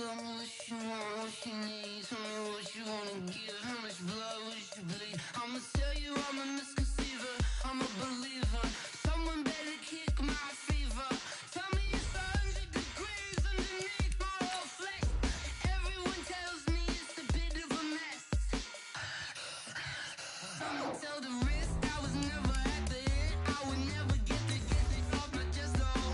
Tell me what you want, what you need. Tell me what you wanna give. How much blood would you bleed? I'ma tell you I'm a misconceiver. I'm a believer. Someone better kick my fever. Tell me it's 100 degrees underneath my whole flesh. Everyone tells me it's a bit of a mess. I'ma tell the risk I was never at the end. I would never get it off my chest though.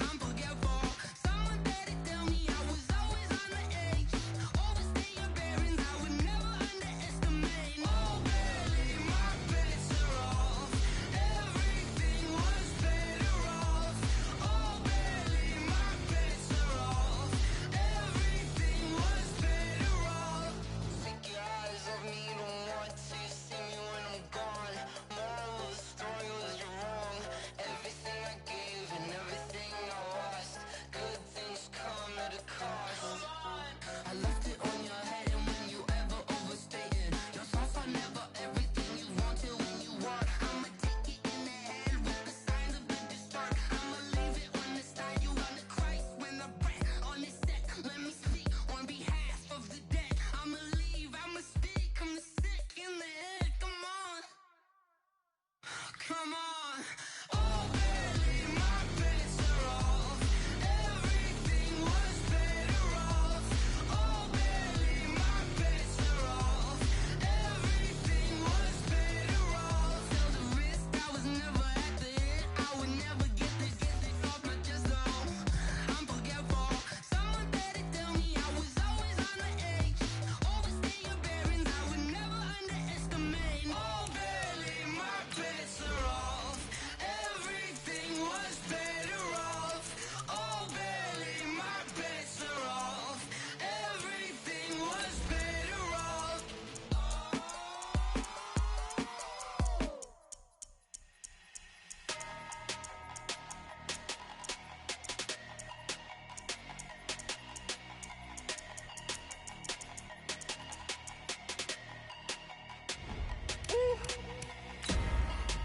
I'm forgetful. Someone better tell me I was always on the edge. Overstay your bearings, I would never underestimate. Oh baby, my bets are off. Everything was better off. Oh baby, my bets are off. Everything was better off. Take your eyes off me, don't want to see me when I'm gone. Moral of the story was you're wrong. Everything I gave and everything I lost. Good things come at a cost. I left it on your head, and when you ever overstated, your thoughts are never everything you wanted when you want. I'ma take it in the head with the signs of the distort. I'ma leave it on the side. You on the Christ when the breath on this set. Let me speak on behalf of the dead. I'ma leave, I'ma speak. I'm sick in the head. Come on, come on. Oh baby, my bets are off. Everything was better off. Oh baby, my bets are off. Everything was better off. Tell the risk I was never at the end. I would never get it off my chest though. I'm forgetful. Someone better tell me I was always on the edge. Overstay your bearings, I would never underestimate. Oh baby, my bets are off. Everything was better off. Oh baby, my bets are off. Everything was better off.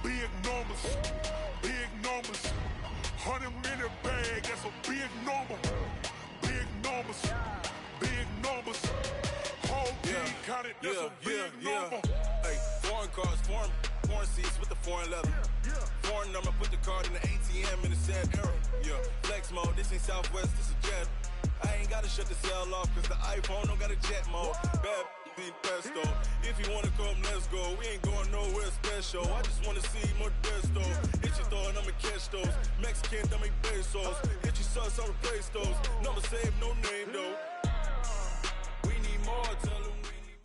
Big numbers, big numbers. 100-minute bag, that's a big number. Big numbers, big numbers. Whole team counted, that's a big number. Hey, foreign cars, foreign seats with the foreign leather. Foreign number, put the card in the ATM in the sad era. Yeah, flex mode, this ain't Southwest, this is Jet. I ain't gotta shut the cell off, cause the iPhone don't got a jet mode. Bad be pesto. If you wanna come, let's go. We ain't going nowhere special. I just wanna see Modesto. Hit your throw and I'ma catch those. Mexican, I make pesos. Hit your sauce, I'll replace those. Number save, no name though. We need more, tell them we need.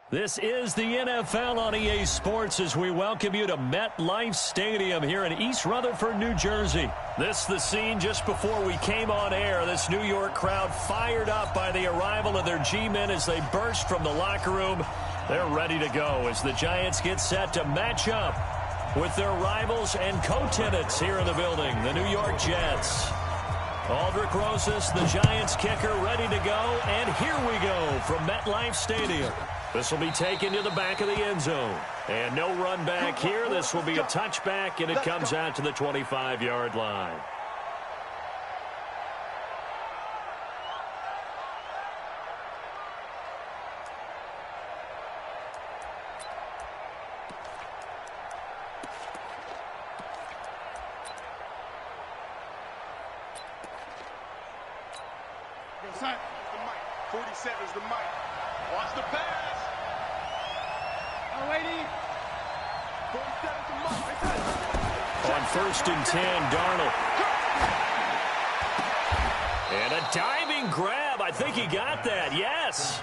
This is the NFL on EA Sports as we welcome you to MetLife Stadium here in East Rutherford, New Jersey. This is the scene just before we came on air. This New York crowd fired up by the arrival of their G-men as they burst from the locker room. They're ready to go as the Giants get set to match up with their rivals and co-tenants here in the building, the New York Jets. Aldrich Rosas, the Giants kicker, ready to go. And here we go from MetLife Stadium. This will be taken to the back of the end zone. And no run back here. This will be a touchback, and it comes out to the 25-yard line. Son, it's the mic. 47's the mic. Watch the pass. Oh, waiting. 47's the mic. On 1st and 10, Darnold. And a diving grab. I think he got that. Yes.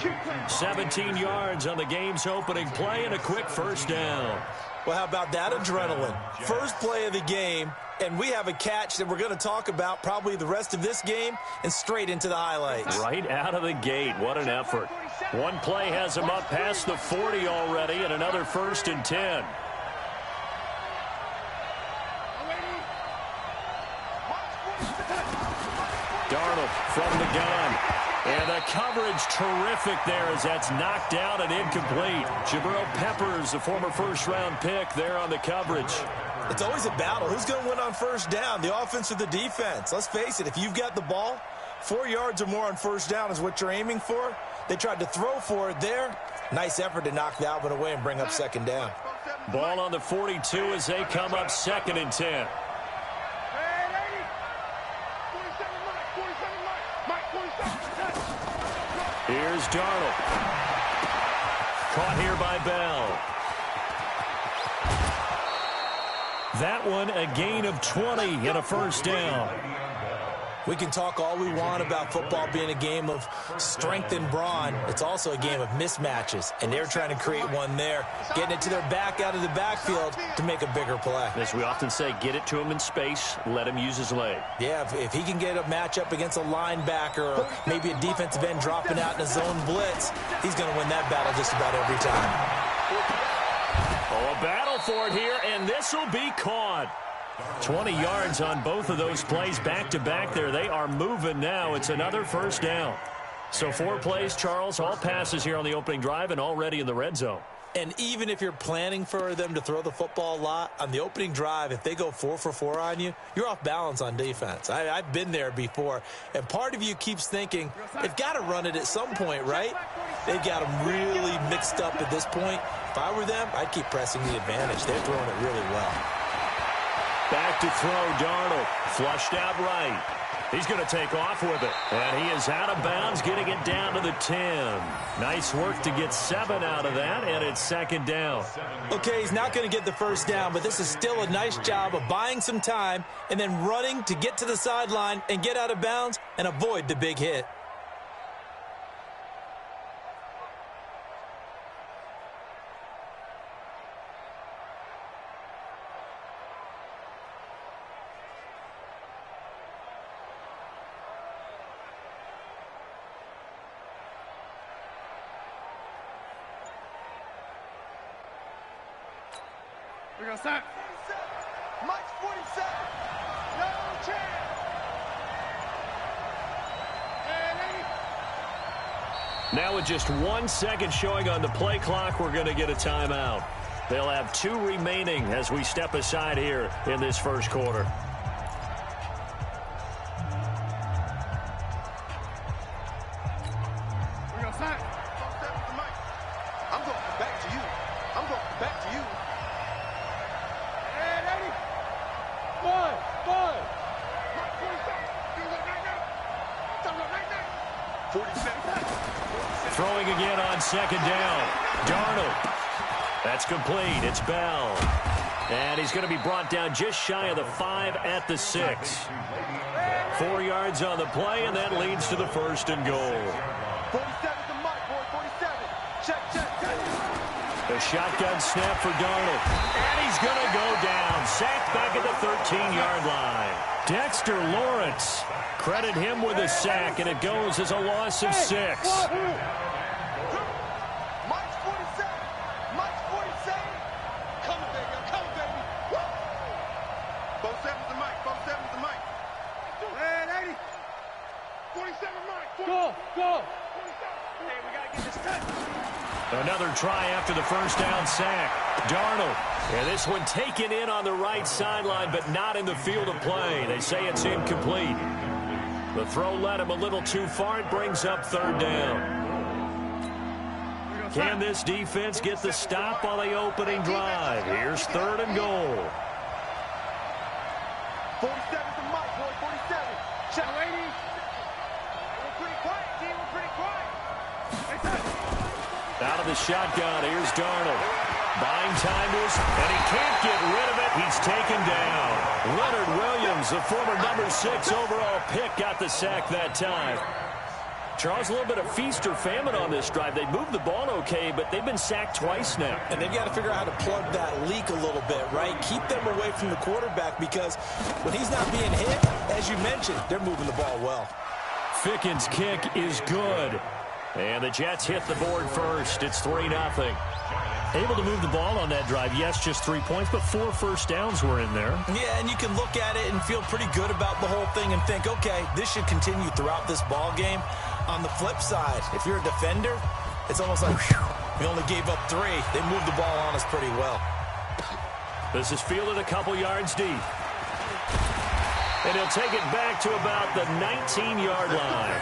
17 yards on the game's opening play and a quick first down. Well, how about that adrenaline? First play of the game, and we have a catch that we're going to talk about probably the rest of this game and straight into the highlights. Right out of the gate. What an effort. One play has him up past the 40 already, and another 1st and 10. Darnold from the gun. And the coverage terrific there as that's knocked down and incomplete. Jabril Peppers, a former first-round pick there on the coverage. It's always a battle. Who's going to win on first down, the offense or the defense? Let's face it, if you've got the ball, 4 yards or more on first down is what you're aiming for. They tried to throw for it there. Nice effort to knock that one away and bring up second down. Ball on the 42 as they come up 2nd and 10. Here's Darnold. Caught here by Bell. That one a gain of 20 and a first down. We can talk all we want about football being a game of strength and brawn. It's also a game of mismatches, and they're trying to create one there, getting it to their back out of the backfield to make a bigger play. As we often say, get it to him in space, let him use his leg. Yeah, if he can get a matchup against a linebacker or maybe a defensive end dropping out in a zone blitz, he's going to win that battle just about every time. Oh, a battle for it here, and this will be caught. 20 yards on both of those plays back-to-back there. They are moving now. It's another first down. So 4 plays, Charles, all passes here on the opening drive and already in the red zone. And even if you're planning for them to throw the football a lot, on the opening drive, if they go 4 for 4 on you, you're off balance on defense. I've been there before. And part of you keeps thinking, they've got to run it at some point, right? They've got them really mixed up at this point. If I were them, I'd keep pressing the advantage. They're throwing it really well. Back to throw, Darnold. Flushed out right. He's going to take off with it. And he is out of bounds, getting it down to the 10. Nice work to get 7 out of that, and it's second down. Okay, he's not going to get the first down, but this is still a nice job of buying some time and then running to get to the sideline and get out of bounds and avoid the big hit. We're going to start. Mike's 47. No chance. Now with just 1 second showing on the play clock, we're going to get a timeout. They'll have 2 remaining as we step aside here in this first quarter. We're going to start. I'm going back to you. I'm going back to you. And 80. 1. 47. Throwing again on second down. Darnold. That's complete. It's Bell. And he's going to be brought down just shy of the 5 at the 6. 4 yards on the play, and that leads to the first and goal. 47's the mark, boy. 47. Check. A shotgun snap for Darnold. And he's going to go down. Sacked back at the 13-yard line. Dexter Lawrence. Credit him with a sack, and it goes as a loss of 6. Mike's 47. Mike's 47. Coming, baby. I'm coming, baby. 47's the mic. 47's the mic. And 80. 47 Mike. Go. 47. Hey, we got to get this touch. Another try after the first down sack. Darnold. And this one taken in on the right sideline, but not in the field of play. They say it's incomplete. The throw led him a little too far. It brings up third down. Can this defense get the stop on the opening drive? Here's third and goal. 47's the mic, boy. 47. Check. 80. We're pretty quiet, team. We're pretty quiet. Out of the shotgun, here's Darnold. Buying time to his, and he can't get rid of it. He's taken down. Leonard Williams, the former number 6 overall pick, got the sack that time. Charles, a little bit of feast or famine on this drive. They moved the ball okay, but they've been sacked twice now. And they've got to figure out how to plug that leak a little bit, right? Keep them away from the quarterback, because when he's not being hit, as you mentioned, they're moving the ball well. Ficken's kick is good. And the Jets hit the board first. It's 3-0. Able to move the ball on that drive. Yes, just 3 points, but 4 first downs were in there. Yeah, and you can look at it and feel pretty good about the whole thing and think, okay, this should continue throughout this ball game. On the flip side, if you're a defender, it's almost like, whew, we only gave up 3. They moved the ball on us pretty well. This is fielded a couple yards deep. And he'll take it back to about the 19-yard line.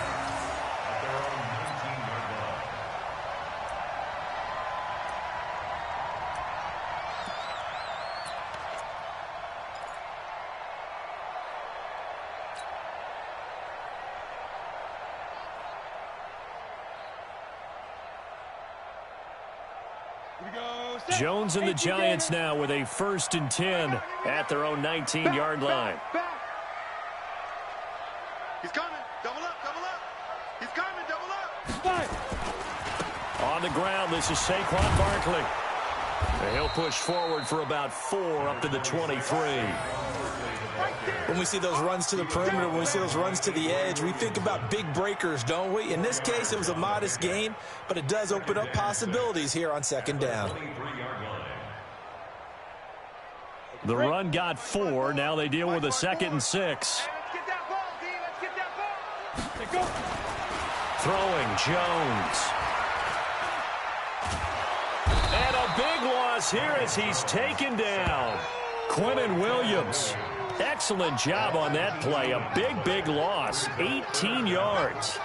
Jones and the Giants now with a 1st and 10 at their own 19-yard line. He's coming. Double up, double up. He's coming, double up. On the ground, this is Saquon Barkley. And he'll push forward for about 4 up to the 23. When we see those runs to the perimeter, when we see those runs to the edge, we think about big breakers, don't we? In this case, it was a modest gain, but it does open up possibilities here on 2nd down. The run got 4. Now they deal with a 2nd and 6. Let's get that ball, D. Let's get that ball. Let's go. Throwing Jones. And a big loss here as he's taken down. Quentin Williams. Excellent job on that play. A big, big loss. 18 yards.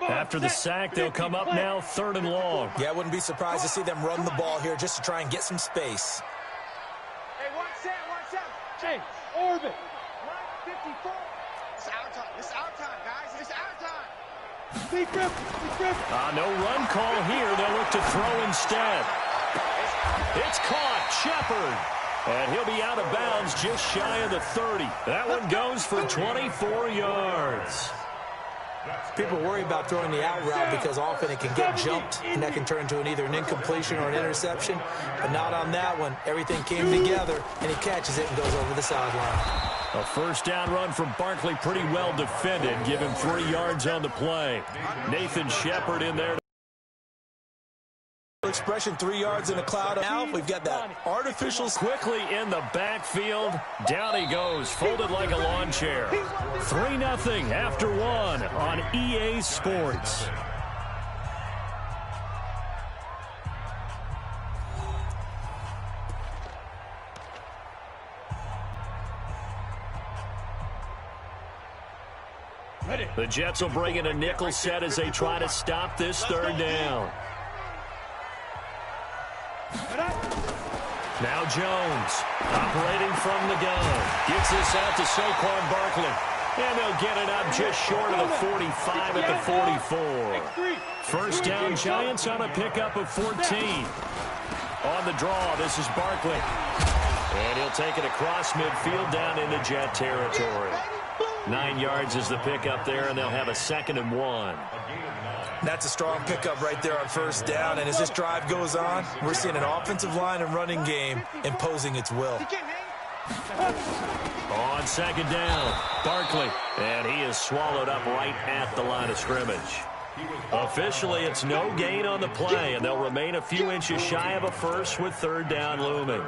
After the sack, they'll come up now 3rd and long. Yeah, I wouldn't be surprised to see them run the ball here just to try and get some space. Hey, watch that. Hey, orbit. 154. It's our time. It's our time, guys. It's our time. Deep grip. No run call here. They'll look to throw instead. It's caught. Shepard. And he'll be out of bounds just shy of the 30. That one goes for 24 yards. People worry about throwing the out route because often it can get jumped, and that can turn into either an incompletion or an interception. But not on that one. Everything came together, and he catches it and goes over the sideline. A 1st down run from Barkley, pretty well defended. Give him 3 yards on the play. Nathan Shepard in there. Expression, 3 yards in a cloud. Now we've got that artificial. Quickly in the backfield. Down he goes, folded like a lawn chair. 3-0 after 1 on EA Sports. The Jets will bring in a nickel set as they try to stop this 3rd down. Now Jones, operating from the gun. Gets this out to Saquon Barkley. And they'll get it up just short of the 45 at the 44. 1st down Giants on a pickup of 14. On the draw, this is Barkley. And he'll take it across midfield down into Jet territory. 9 yards is the pickup there, and they'll have a 2nd and 1. That's a strong pickup right there on 1st down. And as this drive goes on, we're seeing an offensive line and running game imposing its will. On 2nd down, Barkley. And he is swallowed up right at the line of scrimmage. Officially, it's no gain on the play, and they'll remain a few inches shy of a 1st with 3rd down looming.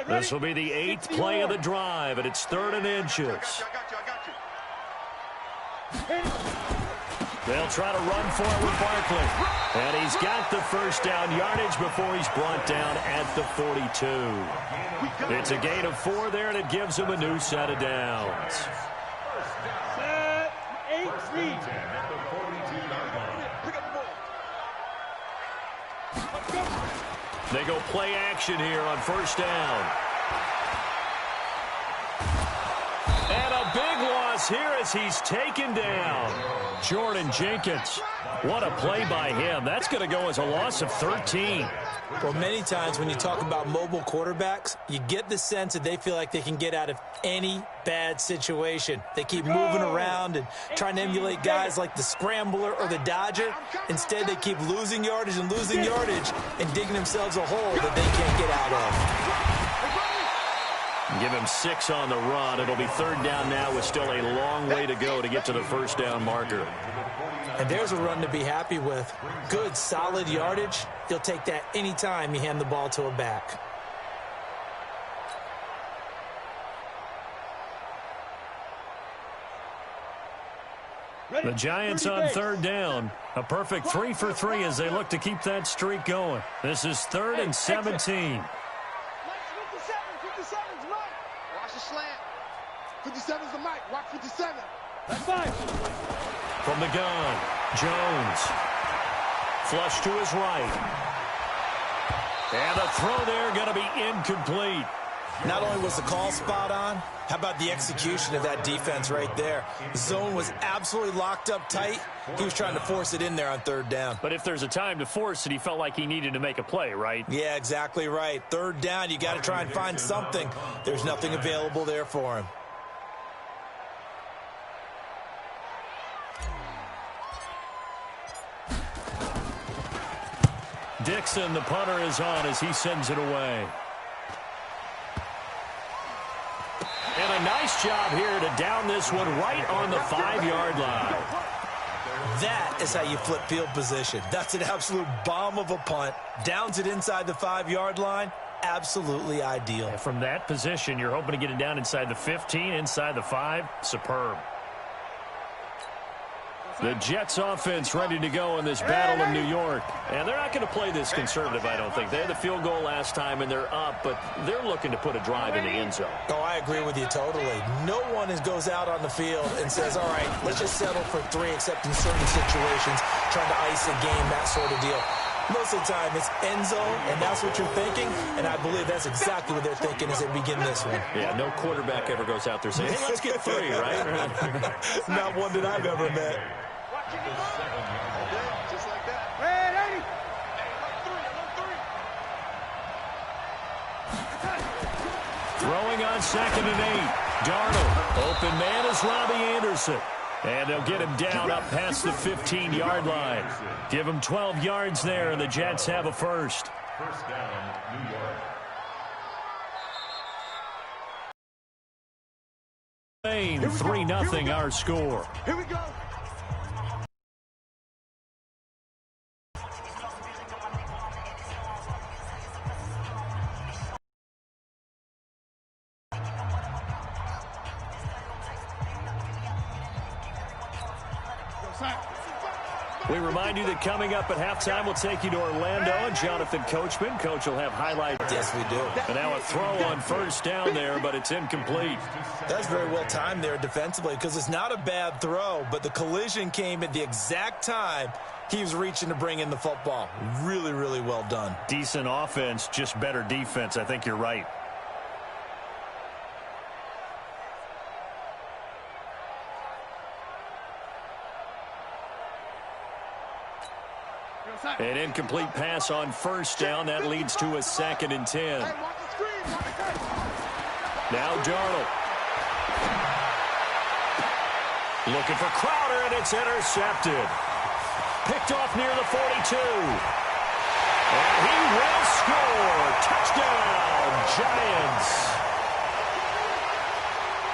This will be the 8th play of the drive, and it's 3rd and inches. They'll try to run for it with Barkley. And he's got the 1st down yardage before he's brought down at the 42. It's a gain of 4 there, and it gives him a new set of downs. Set, 8-3. They go play action here on 1st down. And a big loss here as he's taken down. Jordan Jenkins. What a play by him. That's going to go as a loss of 13. Well, many times when you talk about mobile quarterbacks, you get the sense that they feel like they can get out of any bad situation. They keep moving around and trying to emulate guys like the Scrambler or the Dodger. Instead, they keep losing yardage and digging themselves a hole that they can't get out of. Give him 6 on the run. It'll be 3rd down now with still a long way to go to get to the first down marker. And there's a run to be happy with. Good, solid yardage. You'll take that anytime you hand the ball to a back. The Giants on 3rd down. A perfect 3 for 3 as they look to keep that streak going. This is 3rd and 17. 57's Mike. Watch the slant. 57's the Mike. Watch 57. That's fine. From the gun, Jones. Flush to his right. And the throw there going to be incomplete. Not only was the call spot on, how about the execution of that defense right there? The zone was absolutely locked up tight. He was trying to force it in there on 3rd down. But if there's a time to force it, he felt like he needed to make a play, right? Yeah, exactly right. 3rd down, you got to try and find something. There's nothing available there for him. Dixon, the punter, is on as he sends it away. And a nice job here to down this one right on the 5-yard line. That is how you flip field position. That's an absolute bomb of a punt. Downs it inside the 5-yard line. Absolutely ideal. And from that position, you're hoping to get it down inside the 15, inside the 5. Superb. The Jets offense ready to go in this battle in New York. And they're not going to play this conservative, I don't think. They had the field goal last time, and they're up, but they're looking to put a drive in the end zone. Oh, I agree with you totally. No one goes out on the field and says, all right, let's just settle for 3, except in certain situations, trying to ice a game, that sort of deal. Most of the time, it's end zone, and that's what you're thinking, and I believe that's exactly what they're thinking as they begin this one. Yeah, no quarterback ever goes out there saying, hey, let's get 3, right? Not one that I've ever met. Just like that. Red 80. Throwing on 2nd and 8. Darnold. Open man is Robbie Anderson. And they'll get him down up past the 15-yard line. Give him 12 yards there, and the Jets have a first. First down, New York. 3-0 our score. Here we go. We remind you that coming up at halftime, we'll take you to Orlando and Jonathan Coachman. Coach will have highlights. Yes, we do. And now a throw on 1st down there, but it's incomplete. That's very well timed there defensively because it's not a bad throw, but the collision came at the exact time he was reaching to bring in the football. Really, really well done. Decent offense, just better defense. I think you're right. An incomplete pass on 1st down. That leads to a 2nd and 10. Now Darnold. Looking for Crowder, and it's intercepted. Picked off near the 42. And he will score. Touchdown, Giants.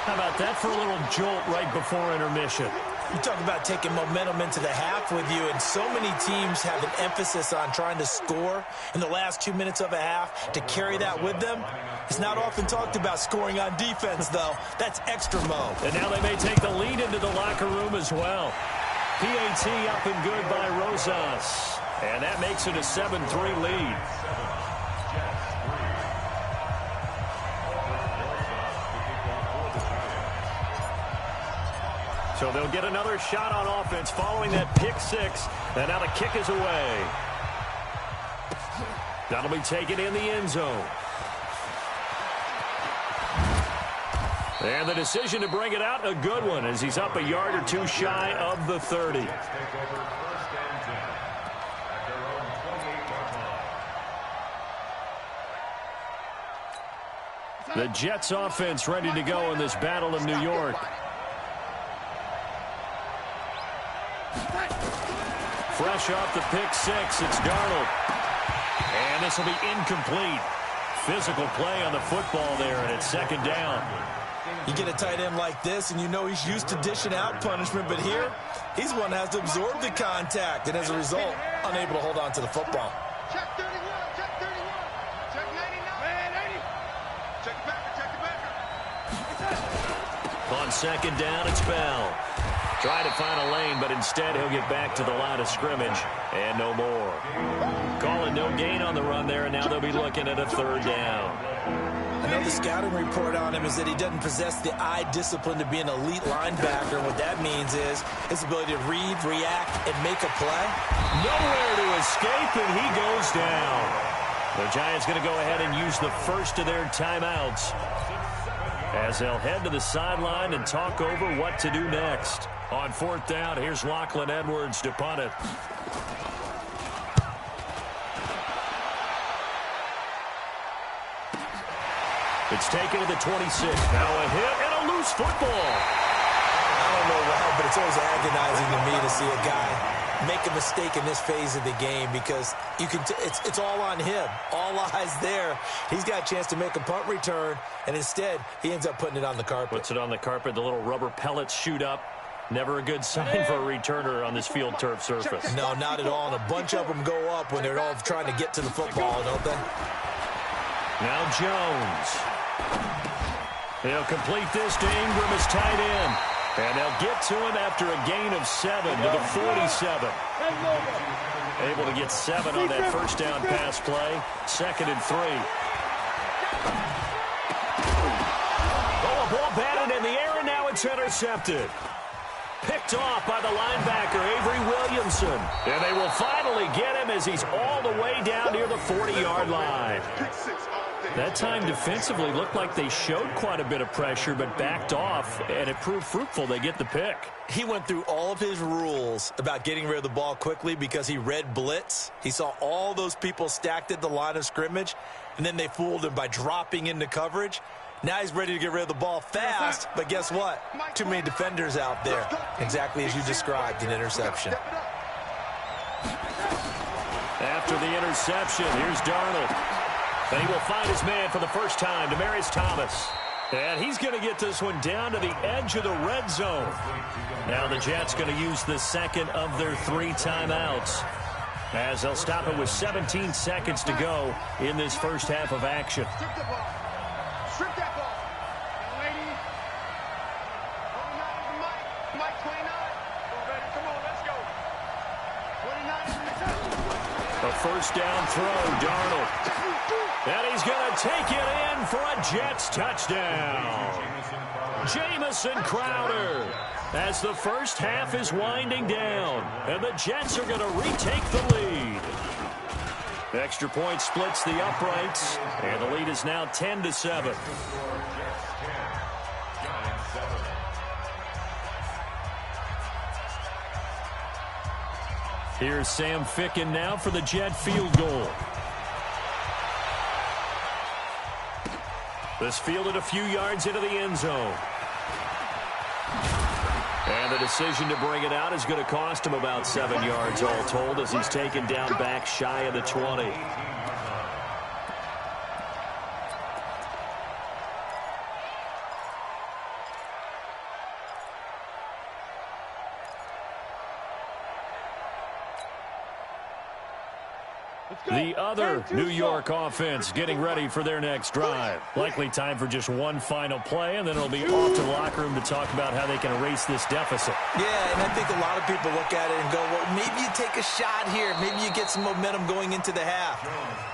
How about that for a little jolt right before intermission? You talk about taking momentum into the half with you, and so many teams have an emphasis on trying to score in the last 2 minutes of a half to carry that with them. It's not often talked about scoring on defense, though. That's extra mode. And now they may take the lead into the locker room as well. PAT up and good by Rosas. And that makes it a 7-3 lead. So they'll get another shot on offense following that pick 6. And now the kick is away. That'll be taken in the end zone. And the decision to bring it out, a good one, as he's up a yard or 2 shy of the 30. The Jets offense ready to go in this battle in New York. Fresh off the pick 6, it's Darnold. And this will be incomplete. physical play on the football there, and it's second down. You get a tight end like this, and you know he's used to dishing out punishment, but here, he's one that has to absorb the contact, and as a result, unable to hold on to the football. Check 31, check 31, check 99, 80. Check it back. On second down, it's Bell. Trying to find a lane, but instead he'll get back to the line of scrimmage, and no more. Calling no gain on the run there, and now they'll be looking at a third down. I know the scouting report on him is that he doesn't possess the eye discipline to be an elite linebacker. What that means is his ability to read, react, and make a play. Nowhere to escape, and he goes down. The Giants going to go ahead and use the first of their timeouts as they'll head to the sideline and talk over what to do next. On fourth down, here's Lachlan Edwards to punt it. It's taken to the 26. Now a hit and a loose football. I don't know why, but it's always agonizing to me to see a guy make a mistake in this phase of the game because you can. It's all on him. All eyes there. He's got a chance to make a punt return, and instead he ends up putting it on the carpet. Puts it on the carpet. The little rubber pellets shoot up. Never a good sign for a returner on this field turf surface. No, not at all. And a bunch of them go up when they're all trying to get to the football, don't they? Now Jones. They'll complete this to Ingram as tight end. And they'll get to him after a gain of 7 to the 47. Able to get 7 on that first down pass play. 2nd and 3. Oh, a ball batted in the air, and now it's intercepted. Picked off by the linebacker, Avery Williamson. And they will finally get him as he's all the way down near the 40-yard line. That time defensively looked like they showed quite a bit of pressure but backed off, and it proved fruitful. They get the pick. He went through all of his rules about getting rid of the ball quickly because he read blitz. He saw all those people stacked at the line of scrimmage, and then they fooled him by dropping into coverage. Now he's ready to get rid of the ball fast, but guess what? Too many defenders out there. Exactly as you described, an interception. After the interception, here's Darnold. And he will find his man for the first time, Demaryius Thomas. And he's going to get this one down to the edge of the red zone. Now the Jets going to use the second of their 3 timeouts, as they'll stop it with 17 seconds to go in this first half of action. Strip the ball. Strip that ball. Young lady. 29 is the mic. Mic 29. Come on, baby. Come on, let's go. 29 is the mic. A first down throw, Darnold. And he's going to take it in for a Jets touchdown. Jamison Crowder, as the first half is winding down, and the Jets are going to retake the lead. Extra point splits the uprights, and the lead is now 10-7. Here's Sam Ficken now for the Jet field goal. This fielded a few yards into the end zone. And the decision to bring it out is going to cost him about 7 yards all told, as he's taken down back shy of the 20. The other New York offense getting ready for their next drive. Likely time for just one final play, and then it'll be off to the locker room to talk about how they can erase this deficit. Yeah, and I think a lot of people look at it and go, well, maybe you take a shot here. Maybe you get some momentum going into the half.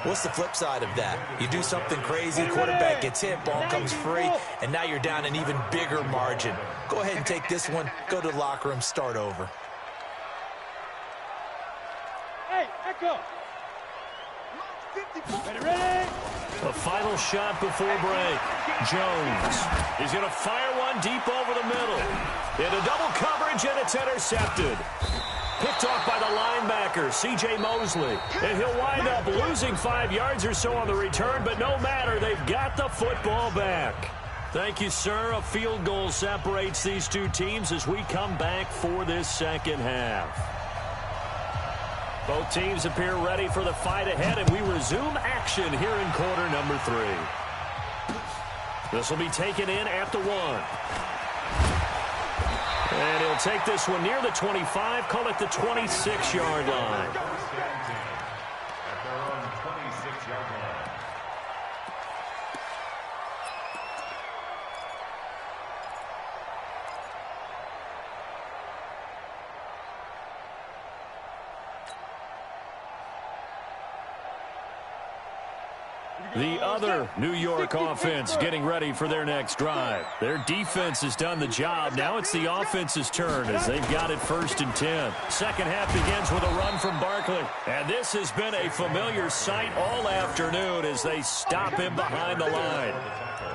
What's the flip side of that? You do something crazy, quarterback gets hit, ball comes free, and now you're down an even bigger margin. Go ahead and take this one, go to the locker room, start over. Hey, Echo. Ready? A final shot before break. Jones is going to fire one deep over the middle. Into double coverage, and it's intercepted. Picked off by the linebacker, C.J. Mosley. And he'll wind up losing 5 yards or so on the return, but no matter, they've got the football back. Thank you, sir. A field goal separates these two teams as we come back for this second half. Both teams appear ready for the fight ahead, and we resume action here in quarter number 3. This will be taken in at the 1. And he'll take this one near the 25, call it the 26-yard line. At their own 26-yard line. The other New York offense getting ready for their next drive. Their defense has done the job. Now it's the offense's turn as they've got it 1st and 10. Second half begins with a run from Barkley. And this has been a familiar sight all afternoon as they stop him behind the line.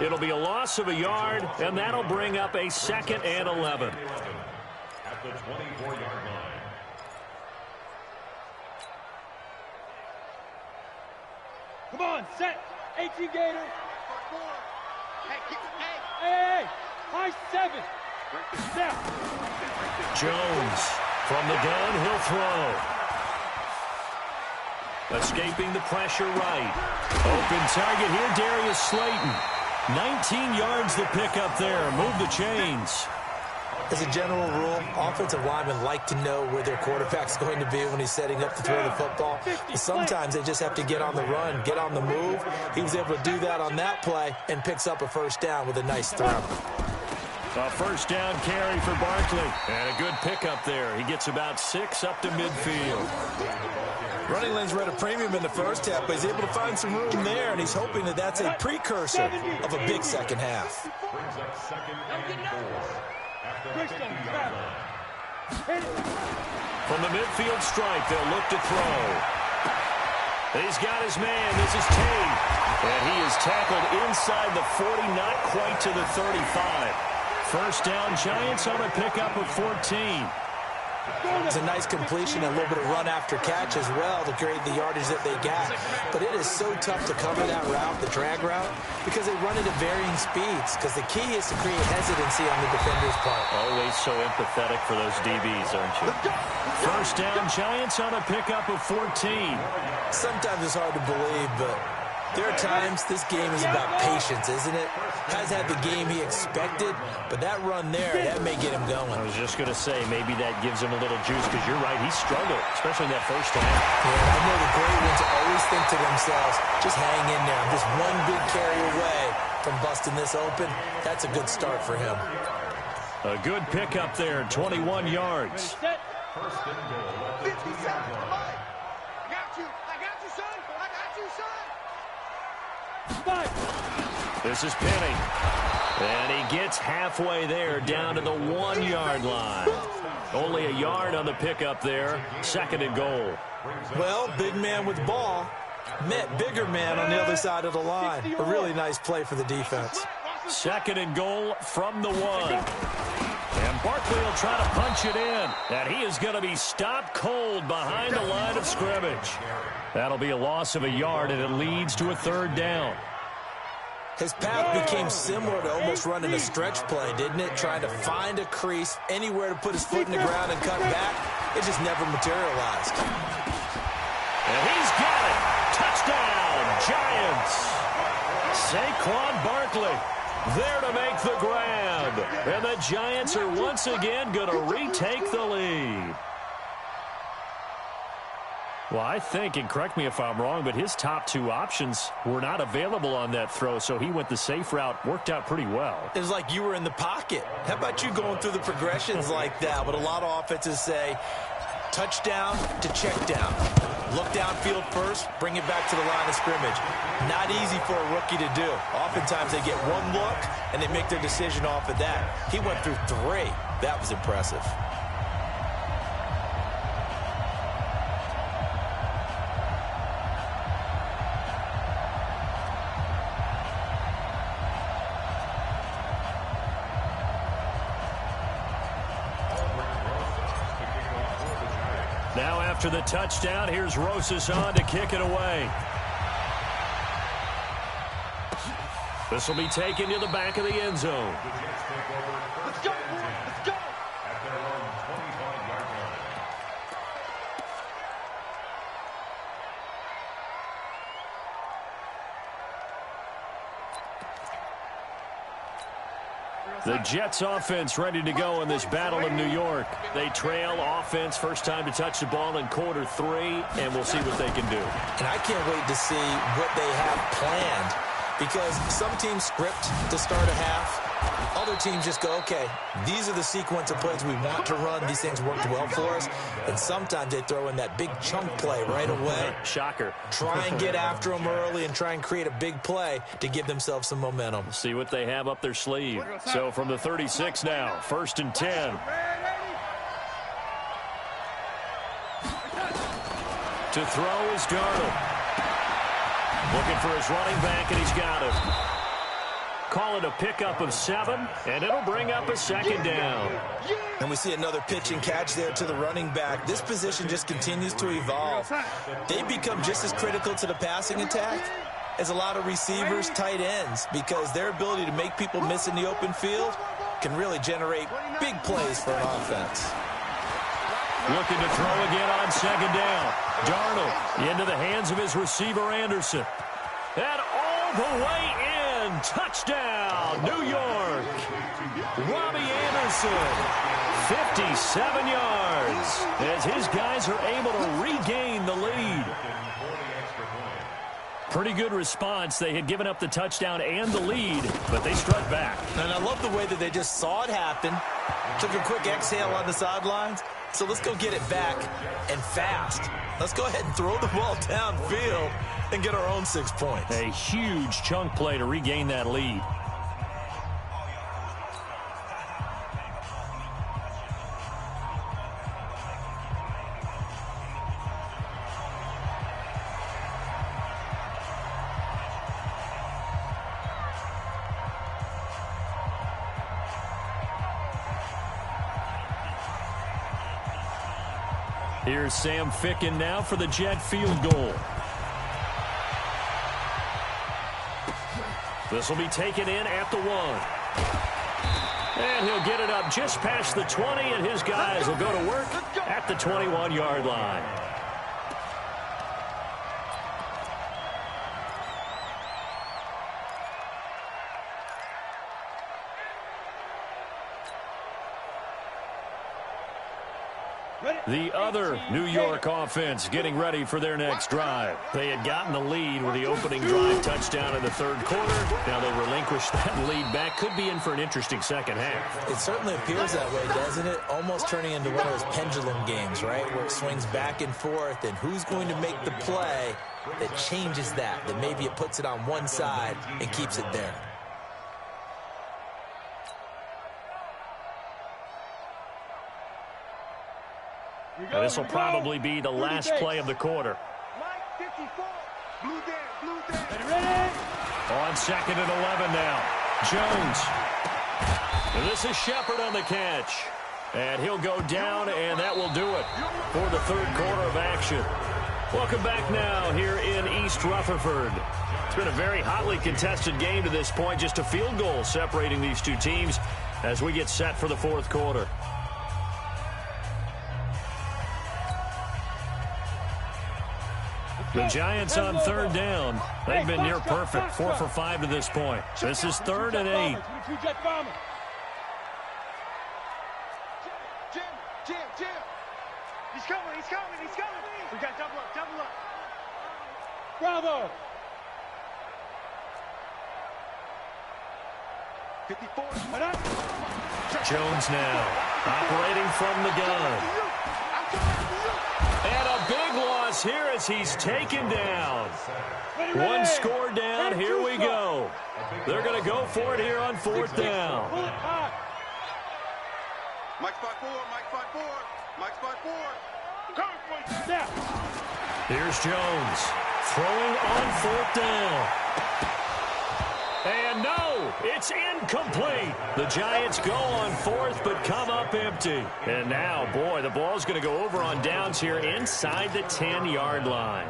It'll be a loss of a yard, and that'll bring up a 2nd and 11. At the 24-yard line. Come on, set. 18 Gator. Hey, high 7. Step. Jones from the gun, he'll throw. Escaping the pressure right. Open target here, Darius Slayton. 19 yards the pickup there. Move the chains. As a general rule, offensive linemen like to know where their quarterback's going to be when he's setting up to throw the football. But sometimes they just have to get on the run, get on the move. He was able to do that on that play and picks up a 1st down with a nice throw. A 1st down carry for Barkley. And a good pickup there. He gets about 6 up to midfield. Running lanes were at a premium in the first half, but he's able to find some room there, and he's hoping that that's a precursor of a big second half. Brings up 2nd and 4. From the midfield stripe, they'll look to throw. He's got his man. This is Tate. And he is tackled inside the 40, not quite to the 35. 1st down, Giants on a pickup of 14. It's a nice completion and a little bit of run after catch as well to create the yardage that they got. But it is so tough to cover that route, the drag route, because they run it at varying speeds. Because the key is to create hesitancy on the defender's part. Always so empathetic for those DBs, aren't you? 1st down, Giants on a pickup of 14. Sometimes it's hard to believe, but there are times this game is about patience, isn't it? Has had the game he expected, but that run there, that may get him going. I was just going to say, maybe that gives him a little juice, because you're right, he struggled, especially in that 1st half. Yeah, I know the great ones always think to themselves, just hang in there. I'm just one big carry away from busting this open. That's a good start for him. A good pickup there, 21 yards. 1st and goal at the 2-yard line. I got you, son. I got you, son. This is Penny. And he gets halfway there, down to the 1-yard line. Only a yard on the pickup there. 2nd and goal. Well, big man with ball met bigger man on the other side of the line. A really nice play for the defense. 2nd and goal from the 1. And Barkley will try to punch it in. And he is going to be stopped cold behind the line of scrimmage. That'll be a loss of a yard, and it leads to a 3rd down. His path became similar to almost running a stretch play, didn't it? Trying to find a crease, anywhere to put his foot in the ground and cut back. It just never materialized. And he's got it. Touchdown, Giants. Saquon Barkley there to make the grab. And the Giants are once again going to retake the lead. Well, I think, and correct me if I'm wrong, but his top 2 options were not available on that throw, so he went the safe route. Worked out pretty well. It was like you were in the pocket. How about you going through the progressions like that? But a lot of offenses say touchdown to check down. Look downfield first, bring it back to the line of scrimmage. Not easy for a rookie to do. Oftentimes they get one look, and they make their decision off of that. He went through 3. That was impressive. Now after the touchdown, here's Rosas on to kick it away. This will be taken to the back of the end zone. Let's go. Let's go. At their own 25-yard line. The Jets offense ready to go in this battle in New York. They trail offense, first time to touch the ball in quarter 3, and we'll see what they can do. And I can't wait to see what they have planned, because some teams script to start a half. Other teams just go, okay, these are the sequence of plays we want to run. These things worked well for us. And sometimes they throw in that big chunk play right away. Shocker. Try and get after them early and try and create a big play to give themselves some momentum. See what they have up their sleeve. So from the 36 now, 1st and 10. To throw is Darnold. Looking for his running back, and he's got it. Call it a pickup of 7, and it'll bring up a 2nd down. And we see another pitch and catch there to the running back. This position just continues to evolve. They become just as critical to the passing attack as a lot of receivers, tight ends, because their ability to make people miss in the open field can really generate big plays for an offense. Looking to throw again on 2nd down. Darnold into the hands of his receiver, Anderson. And all the way in. Touchdown, New York. Robbie Anderson, 57 yards, as his guys are able to regain the lead. Pretty good response. They had given up the touchdown and the lead, but they struck back. And I love the way that they just saw it happen, took a quick exhale on the sidelines. So let's go get it back, and fast. Let's go ahead and throw the ball downfield and get our own 6 points. A huge chunk play to regain that lead. Here's Sam Ficken now for the Jet field goal. This will be taken in at the 1. And he'll get it up just past the 20, and his guys will go to work at the 21-yard line. The other New York offense getting ready for their next drive. They had gotten the lead with the opening drive touchdown in the 3rd quarter. Now they relinquish that lead back. Could be in for an interesting second half. It certainly appears that way, doesn't it? Almost turning into one of those pendulum games, right? Where it swings back and forth, and who's going to make the play that changes that maybe it puts it on one side and keeps it there. And this will probably be the last play of the quarter. On 2nd and 11 now. Jones. And this is Shepard on the catch. And he'll go down, and that will do it for the 3rd quarter of action. Welcome back now here in East Rutherford. It's been a very hotly contested game to this point. Just a field goal separating these two teams as we get set for the 4th quarter. The Giants on 3rd down. They've been near perfect, 4 for 5 to this point. This is 3rd and 8. Jim. He's coming. We got double up. Bravo. 54. Jones now operating from the gun. And a big loss here as he's taken down. 1 score down. Here we go. They're going to go for it here on 4th down. Mike's 5-4. Here's Jones throwing on 4th down. And no, it's incomplete. The Giants go on 4th but come up empty. And now, boy, the ball's going to go over on downs here inside the 10-yard line.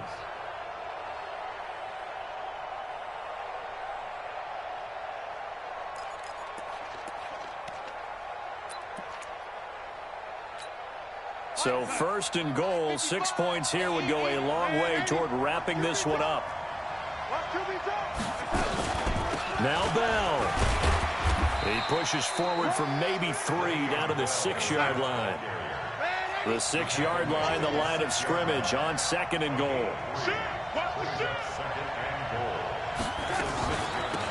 So 1st and goal, 6 points here would go a long way toward wrapping this one up. Now Bell. He pushes forward for maybe 3 down to the 6-yard line. The 6-yard line, the line of scrimmage on 2nd and goal.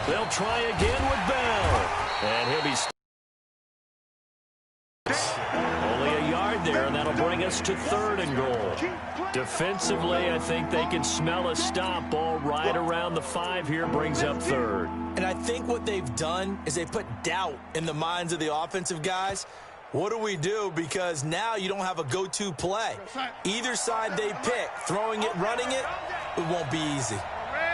They'll try again with Bell. And he'll be only a yard there, and that'll bring us to 3rd and goal. Defensively, I think they can smell a stop. Ball right around the 5 here brings up 3rd. And I think what they've done is they put doubt in the minds of the offensive guys. What do we do? Because now you don't have a go-to play. Either side they pick, throwing it, running it, it won't be easy.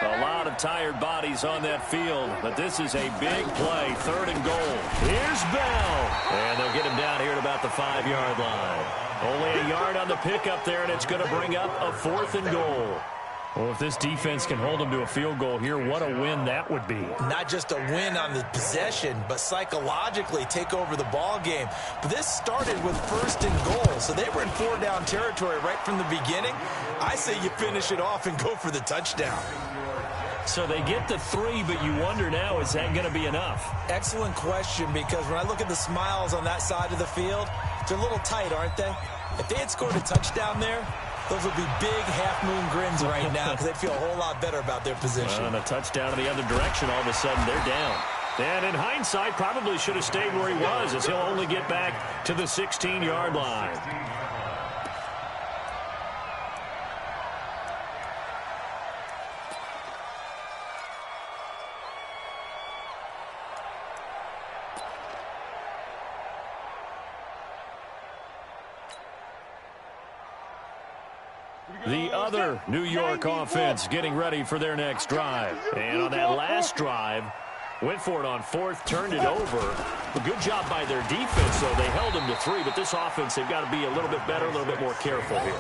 A lot of tired bodies on that field, but this is a big play. 3rd and goal. Here's Bell. And they'll get him down here at about the 5-yard line. Only a yard on the pickup there, and it's going to bring up a 4th and goal. Well, if this defense can hold them to a field goal here, what a win that would be. Not just a win on the possession, but psychologically take over the ball game. But this started with 1st and goal, so they were in 4-down territory right from the beginning. I say you finish it off and go for the touchdown. So they get the 3, but you wonder now, is that going to be enough? Excellent question, because when I look at the smiles on that side of the field, they're a little tight, aren't they? If they had scored a touchdown there, those would be big half-moon grins right now because they'd feel a whole lot better about their position. And a touchdown in the other direction, all of a sudden they're down. And in hindsight, probably should have stayed where he was, as he'll only get back to the 16-yard line. The other New York offense getting ready for their next drive. And on that last drive, went for it on 4th, turned it over. A good job by their defense, though. They held them to 3, but this offense, they've got to be a little bit better, a little bit more careful here.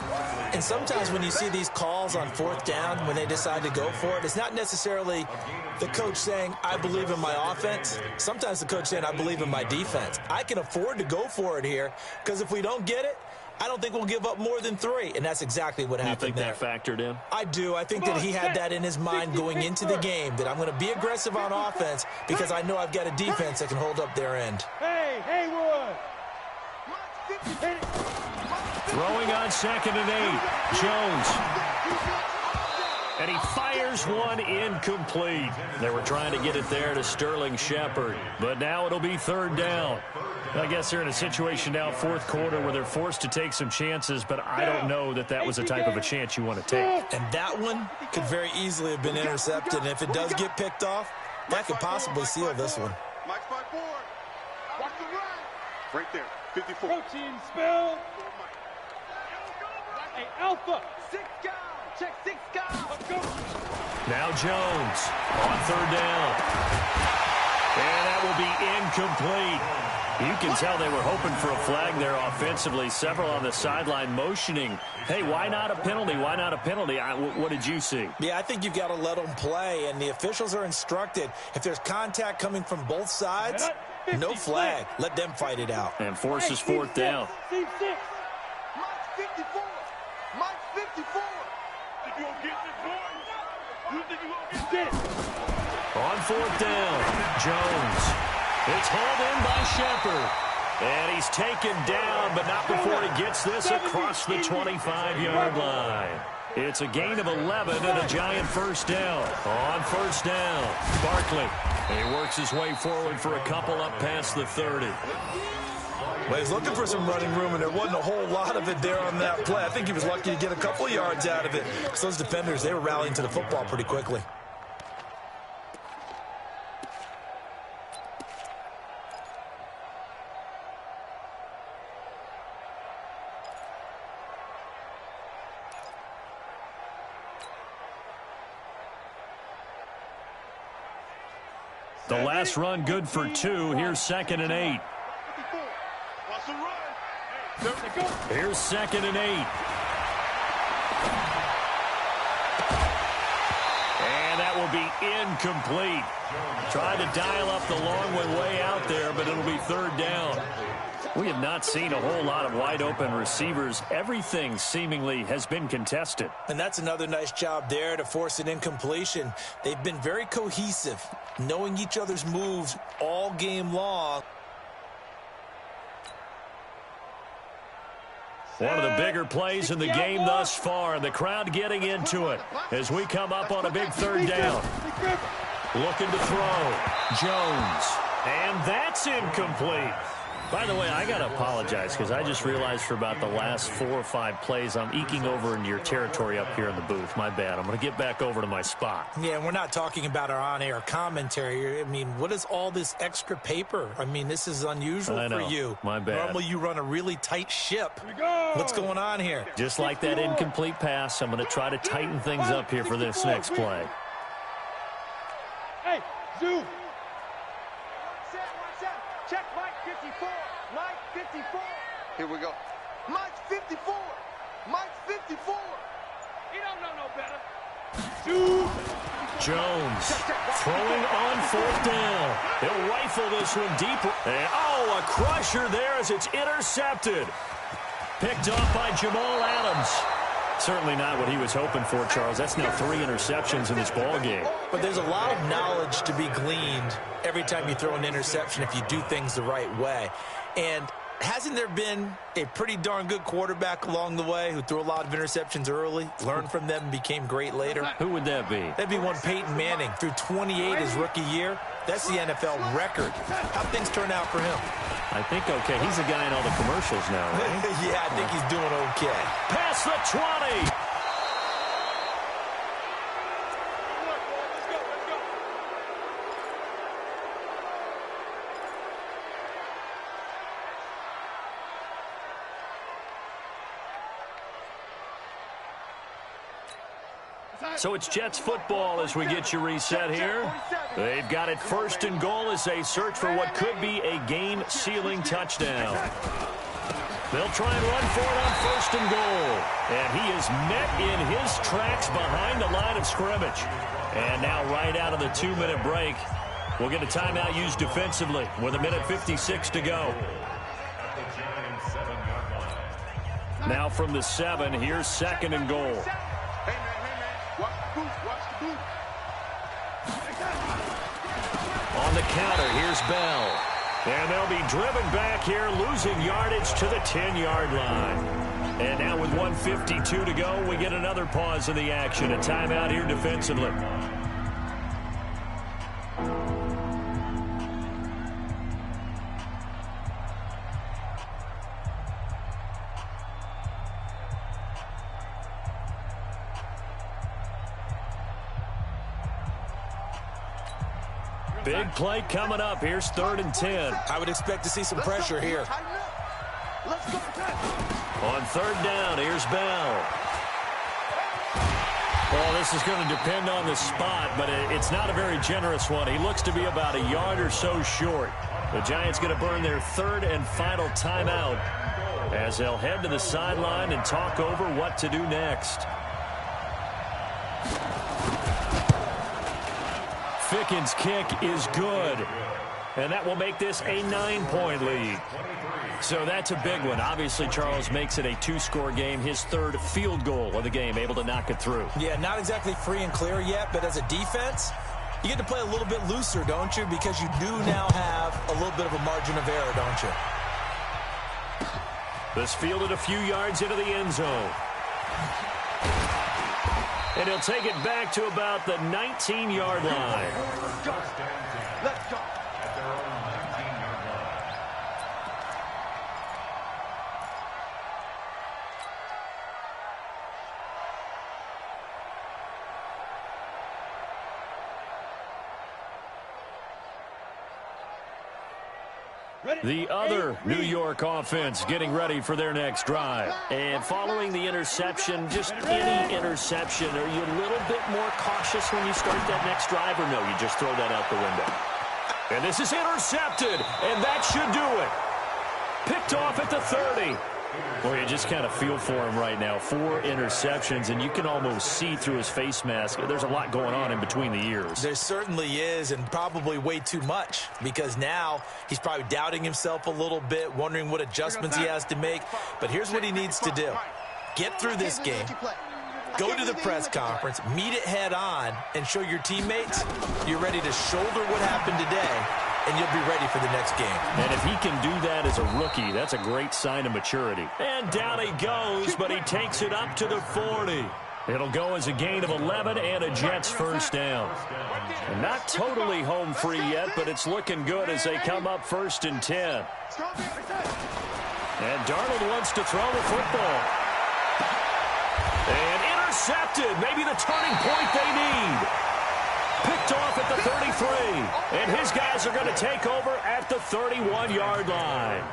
And sometimes when you see these calls on 4th down, when they decide to go for it, it's not necessarily the coach saying, I believe in my offense. Sometimes the coach saying, I believe in my defense. I can afford to go for it here, because if we don't get it, I don't think we'll give up more than 3, and that's exactly what happened there. You think that factored in? I do. I think that he had that in his mind going into the game, that I'm going to be aggressive on offense because I know I've got a defense that can hold up their end. Hey, Haywood! Throwing on 2nd and 8. Jones. And he fires one incomplete. They were trying to get it there to Sterling Shepard, but now it'll be 3rd down. I guess they're in a situation now, 4th quarter, where they're forced to take some chances, but I don't know that that was the type of a chance you want to take. And that one could very easily have been intercepted, and if it does get picked off, that could possibly seal this one. Mike's by board. Watch the run. Right there, 54. Protein spill. Hey, Alpha. 6 guys. Check 6 guys. Let's go. Now Jones on 3rd down. And that will be incomplete. You can tell they were hoping for a flag there offensively. Several on the sideline motioning, hey, why not a penalty? Why not a penalty? What did you see? Yeah, I think you've got to let them play, and the officials are instructed. If there's contact coming from both sides, no flag. Let them fight it out. And forces 4th down. Team 6. Mike's 54. Mike's 54. Think you gonna get this, boy? You think you gonna get this? On 4th down, Jones. It's hauled in by Shepard. And he's taken down, but not before he gets this across the 25-yard line. It's a gain of 11 and a giant 1st down. On 1st down, Barkley. He works his way forward for a couple up past the 30. Well, he's looking for some running room, and there wasn't a whole lot of it there on that play. I think he was lucky to get a couple of yards out of it. Because those defenders, they were rallying to the football pretty quickly. The last run good for 2. Here's 2nd and 8. Here's 2nd and 8. And that will be incomplete. Tried to dial up the long one way out there, but it'll be 3rd down. We have not seen a whole lot of wide-open receivers. Everything seemingly has been contested. And that's another nice job there to force an incompletion. They've been very cohesive, knowing each other's moves all game long. One of the bigger plays in the game thus far. The crowd getting into it as we come up on a big third down. Looking to throw. Jones. And that's incomplete. By the way, I got to apologize because I just realized for about the last 4 or 5 plays, I'm eking over into your territory up here in the booth. My bad. I'm going to get back over to my spot. Yeah, we're not talking about our on-air commentary. I mean, what is all this extra paper? I mean, this is unusual for you. My bad. Normally you run a really tight ship. What's going on here? Just like that incomplete pass, I'm going to try to tighten things up here for this next play. Hey, Zoo. Check Mike 54. Mike 54. Here we go. Mike 54. Mike 54. He don't know no better. Zoo. Jones throwing on 4th down. He'll rifle this one deep. And, oh, a crusher there as it's intercepted. Picked off by Jamal Adams. Certainly not what he was hoping for, Charles. That's now 3 interceptions in this ball game. But there's a lot of knowledge to be gleaned every time you throw an interception if you do things the right way. And hasn't there been a pretty darn good quarterback along the way who threw a lot of interceptions early, learned from them, and became great later? Who would that be? That'd be one Peyton Manning. Threw 28 his rookie year. That's the NFL record. How'd things turn out for him? I think okay. He's a guy in all the commercials now, right? Yeah, I think he's doing okay. Past the 20. So it's Jets football as we get you reset here. They've got it 1st and goal as they search for what could be a game-sealing touchdown. They'll try and run for it on 1st and goal. And he is met in his tracks behind the line of scrimmage. And now right out of the 2-minute break, we'll get a timeout used defensively with 1:56 to go. Now from the 7, here's 2nd and goal. On the counter, here's Bell. And they'll be driven back here, losing yardage to the 10-yard line. And now with 1:52 to go, we get another pause in the action. A timeout here defensively. Big play coming up. Here's 3rd and 10. I would expect to see some pressure here. On 3rd down, here's Bell. Well, this is going to depend on the spot, but it's not a very generous one. He looks to be about a yard or so short. The Giants going to burn their 3rd and final timeout as they'll head to the sideline and talk over what to do next. Ficken's kick is good, and that will make this a 9-point lead. So that's a big one. Obviously, Charles makes it a 2-score game, his 3rd field goal of the game, able to knock it through. Yeah, not exactly free and clear yet, but as a defense, you get to play a little bit looser, don't you? Because you do now have a little bit of a margin of error, don't you? This fielded a few yards into the end zone. And he'll take it back to about the 19-yard line. Let's go. At their own 19-yard line. The other New York offense getting ready for their next drive. And following the interception, just any interception, are you a little bit more cautious when you start that next drive, or no, you just throw that out the window? And this is intercepted, and that should do it. Picked off at the 30. Well, you just kind of feel for him right now. 4 interceptions, and you can almost see through his face mask. There's a lot going on in between the ears. There certainly is, and probably way too much, because now he's probably doubting himself a little bit, wondering what adjustments he has to make. But here's what he needs to do. Get through this game. Go to the press conference, meet it head on, and show your teammates you're ready to shoulder what happened today, and you'll be ready for the next game. And if he can do that as a rookie, that's a great sign of maturity. And down he goes, but he takes it up to the 40. It'll go as a gain of 11 and a Jets first down. And not totally home free yet, but it's looking good as they come up 1st and 10. And Darnold wants to throw the football. And intercepted. Maybe the turning point they need. Picked off at the 33. And his guys are going to take over at the 31-yard line.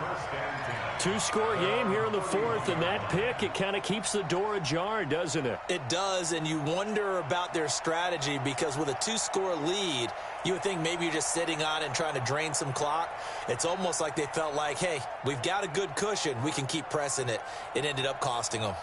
2-score game here in the 4th, and that pick, it kind of keeps the door ajar, doesn't it? It does, and you wonder about their strategy because with a 2-score lead, you would think maybe you're just sitting on it and trying to drain some clock. It's almost like they felt like, hey, we've got a good cushion. We can keep pressing it. It ended up costing them.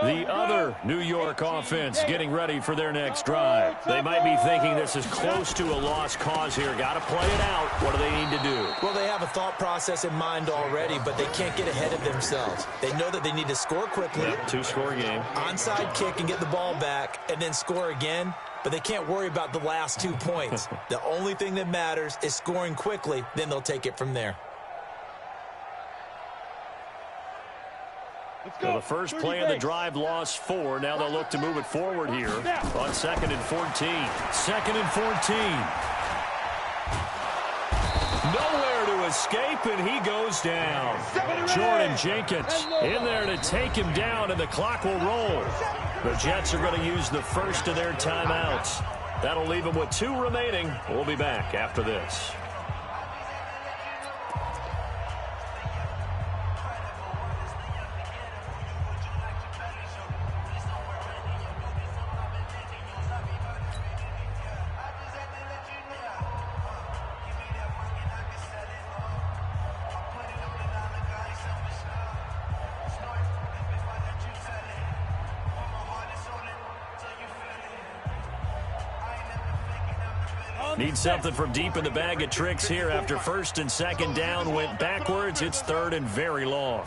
The other New York offense getting ready for their next drive. They might be thinking this is close to a lost cause here. Got to play it out. What do they need to do? Well, they have a thought process in mind already, but they can't get ahead of themselves. They know that they need to score quickly. Yep, 2-score game. Onside kick and get the ball back and then score again, but they can't worry about the last 2 points. The only thing that matters is scoring quickly, then they'll take it from there. So the first play of the drive lost 4. Now they'll look to move it forward here on 2nd and 14. 2nd and 14. Nowhere to escape, and he goes down. Jordan Jenkins in there to take him down, and the clock will roll. The Jets are going to use the first of their timeouts. That'll leave them with 2 remaining. We'll be back after this. Need something from deep in the bag of tricks here after 1st and 2nd down. Went backwards. It's 3rd and very long.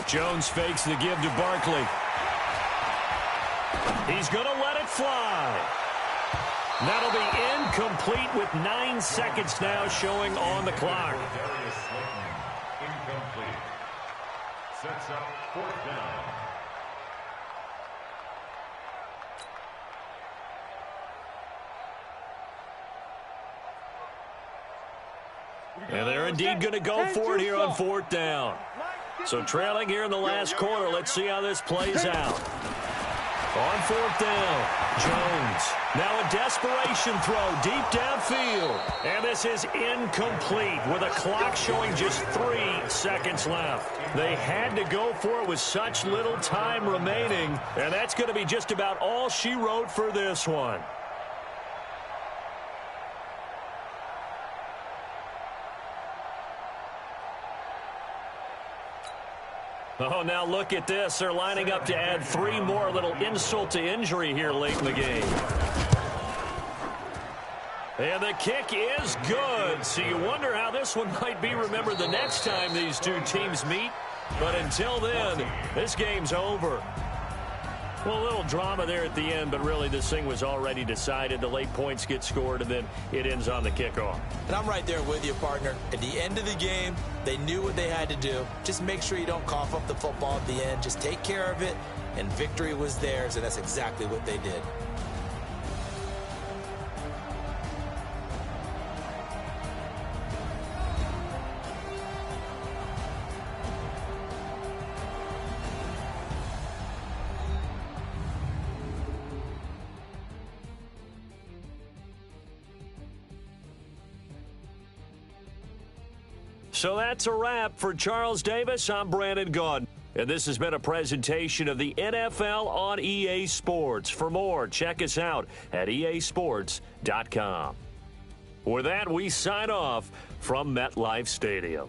Jones fakes the give to Barkley. He's going to let it fly. That'll be incomplete with 9 seconds now showing on the clock. Incomplete. Sets up 4th down. And they're indeed going to go for it here on 4th down. So trailing here in the last quarter. Let's see how this plays out. On 4th down, Jones. Now a desperation throw deep downfield. And this is incomplete with a clock showing just 3 seconds left. They had to go for it with such little time remaining. And that's going to be just about all she wrote for this one. Oh, now look at this. They're lining up to add 3 more. A little insult to injury here late in the game. And the kick is good. So you wonder how this one might be remembered the next time these 2 teams meet. But until then, this game's over. Well, a little drama there at the end, but really this thing was already decided. The late points get scored, and then it ends on the kickoff. And I'm right there with you, partner. At the end of the game, they knew what they had to do. Just make sure you don't cough up the football at the end. Just take care of it, and victory was theirs, and that's exactly what they did. So that's a wrap for Charles Davis. I'm Brandon Gaudin. And this has been a presentation of the NFL on EA Sports. For more, check us out at easports.com. With that, we sign off from MetLife Stadium.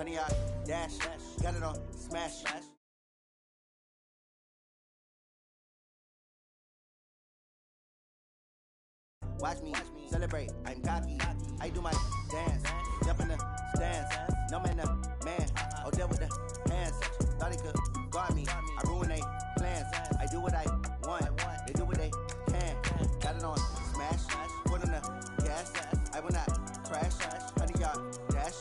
100-yard dash. Got it on smash. Watch me celebrate. I'm cocky. I do my dance. Jump in the stands. No man, man. Oh, there with the hands. Thought he could guard me. I ruin they plans. I do what I want. They do what they can. Got it on smash. Put on the gas. I will not crash. 100-yard dash.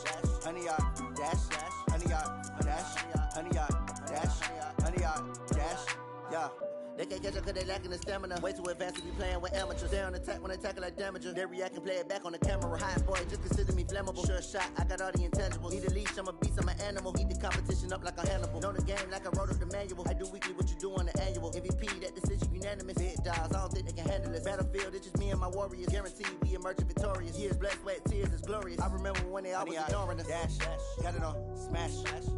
100-yard dash. 100-yard dash. 100-yard dash. 100-yard dash. Yeah. They can't catch up cause they lacking the stamina. Way too advanced to be playing with amateurs. They on attack when they tackle like damager. They react and play it back on the camera. Hot boy, just consider me flammable. Sure shot, I got all the intangibles. Need a leash, I'm a beast, I'm an animal. Heat the competition up like a Hannibal. Know the game like I wrote up the manual. I do weekly what you do on the annual. MVP, that decision unanimous. Big dogs, I don't think they can handle it. Battlefield, it's just me and my warriors. Guaranteed we emerging victorious. Years, blood, sweat, tears, it's glorious. I remember when they always ignoring us. Dash, got it on smash.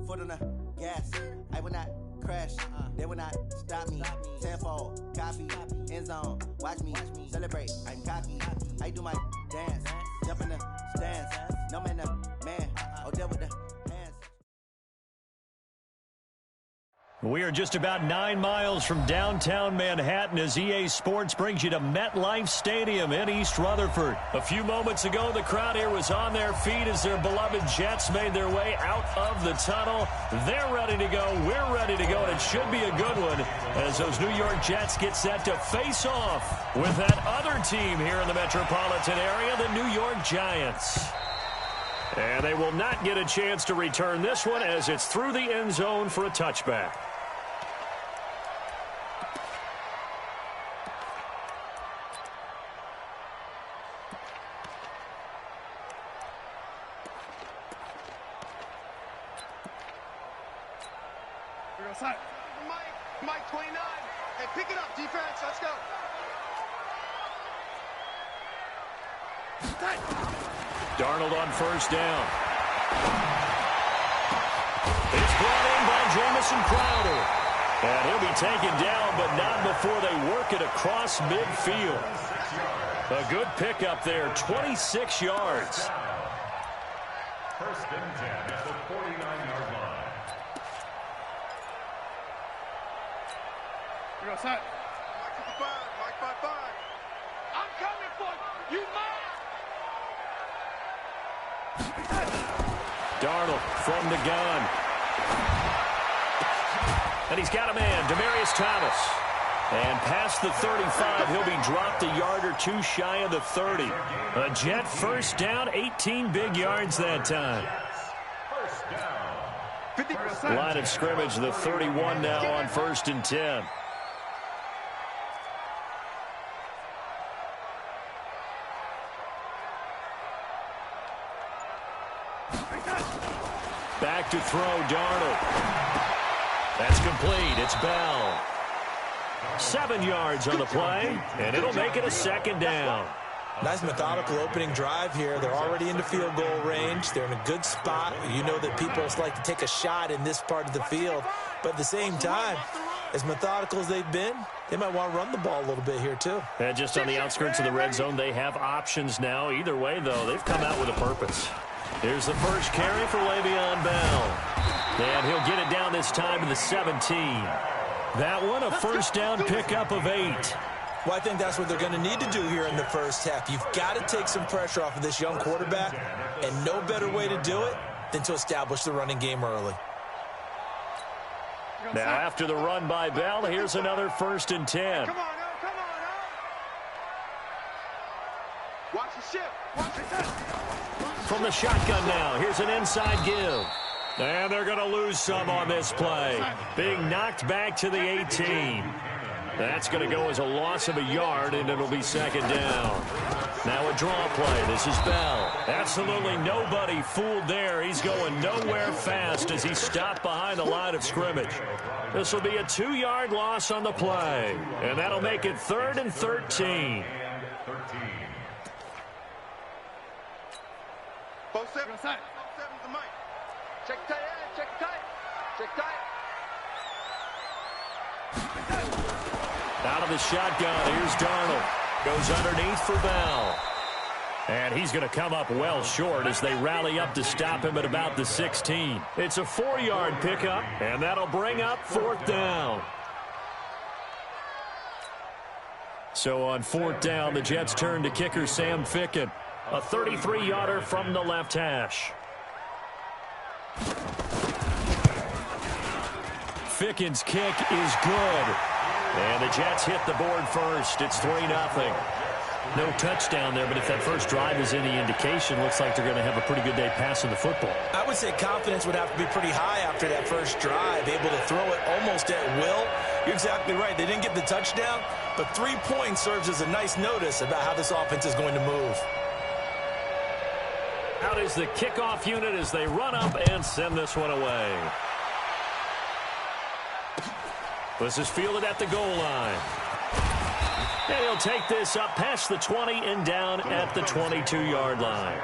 Foot on the gas. I will not crash, they will not stop me. Tenfold, copy, end zone. Watch me celebrate. I'm cocky. I do my dance. Jump in the stands. No man, man. Oh, there with the hands. We are just about 9 miles from downtown Manhattan as EA Sports brings you to MetLife Stadium in East Rutherford. A few moments ago, the crowd here was on their feet as their beloved Jets made their way out of the tunnel. They're ready to go. We're ready to go, and it should be a good one as those New York Jets get set to face off with that other team here in the metropolitan area, the New York Giants. And they will not get a chance to return this one as it's through the end zone for a touchback. Mike 29. Hey, pick it up, defense. Let's go. Darnold on first down. It's brought in by Jamison Crowder. And he'll be taken down, but not before they work it across midfield. A good pickup there, 26 yards. First and 10 at the 49-yard line. You're outside. Mike 55. Mike 55. I'm coming for you. You Darnold from the gun. And he's got a man, Demaryius Thomas. And past the 35, he'll be dropped a yard or two shy of the 30. A Jet first down, 18 big yards that time. First down. 50%. Line of scrimmage, the 31 now on first and 10. Back to throw, Darnold. That's complete. It's Bell. 7 yards on the play, and it'll make it a second down. Nice methodical opening drive here. They're already into field goal range. They're in a good spot. You know that people like to take a shot in this part of the field. But at the same time, as methodical as they've been, they might want to run the ball a little bit here too. And just on the outskirts of the red zone, they have options now. Either way, though, they've come out with a purpose. Here's the first carry for Le'Veon Bell. And he'll get it down this time to the 17. That one, a first down pickup of 8. Well, I think that's what they're going to need to do here in the first half. You've got to take some pressure off of this young quarterback, and no better way to do it than to establish the running game early. Now, after the run by Bell, here's another first and 10. Come on, now. Come on, now. Watch the shift. Watch the shift. From the shotgun now, here's an inside give. And they're going to lose some on this play. Being knocked back to the 18. That's going to go as a loss of a yard, and it'll be second down. Now a draw play. This is Bell. Absolutely nobody fooled there. He's going nowhere fast as he stopped behind the line of scrimmage. This will be a 2-yard loss on the play, and that'll make it 3rd and 13. Both seven. Both seven to Mike. Check tight end. Check tight. Check tight. Out of the shotgun, here's Darnold. Goes underneath for Bell. And he's going to come up well short as they rally up to stop him at about the 16. It's a 4-yard pickup, and that'll bring up 4th down. So on 4th down, the Jets turn to kicker Sam Ficken. A 33-yarder from the left hash. Ficken's kick is good. And the Jets hit the board first. It's 3-0. No touchdown there, but if that first drive is any indication, looks like they're going to have a pretty good day passing the football. I would say confidence would have to be pretty high after that first drive, able to throw it almost at will. You're exactly right. They didn't get the touchdown, but 3 points serves as a nice notice about how this offense is going to move. Out is the kickoff unit as they run up and send this one away. This is fielded at the goal line. And he'll take this up past the 20 and down at the 22-yard line.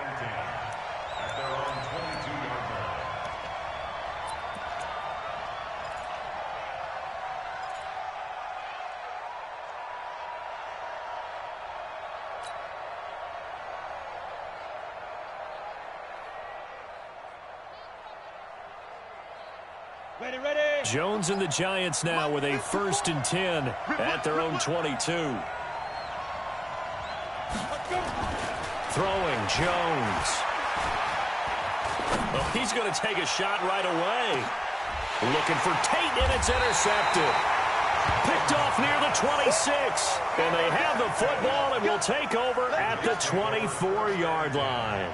Ready. Jones and the Giants now with a 1st and 10 at their own 22. Throwing, Jones. Well, he's going to take a shot right away. Looking for Tate, and it's intercepted. Picked off near the 26. And they have the football and will take over at the 24-yard line.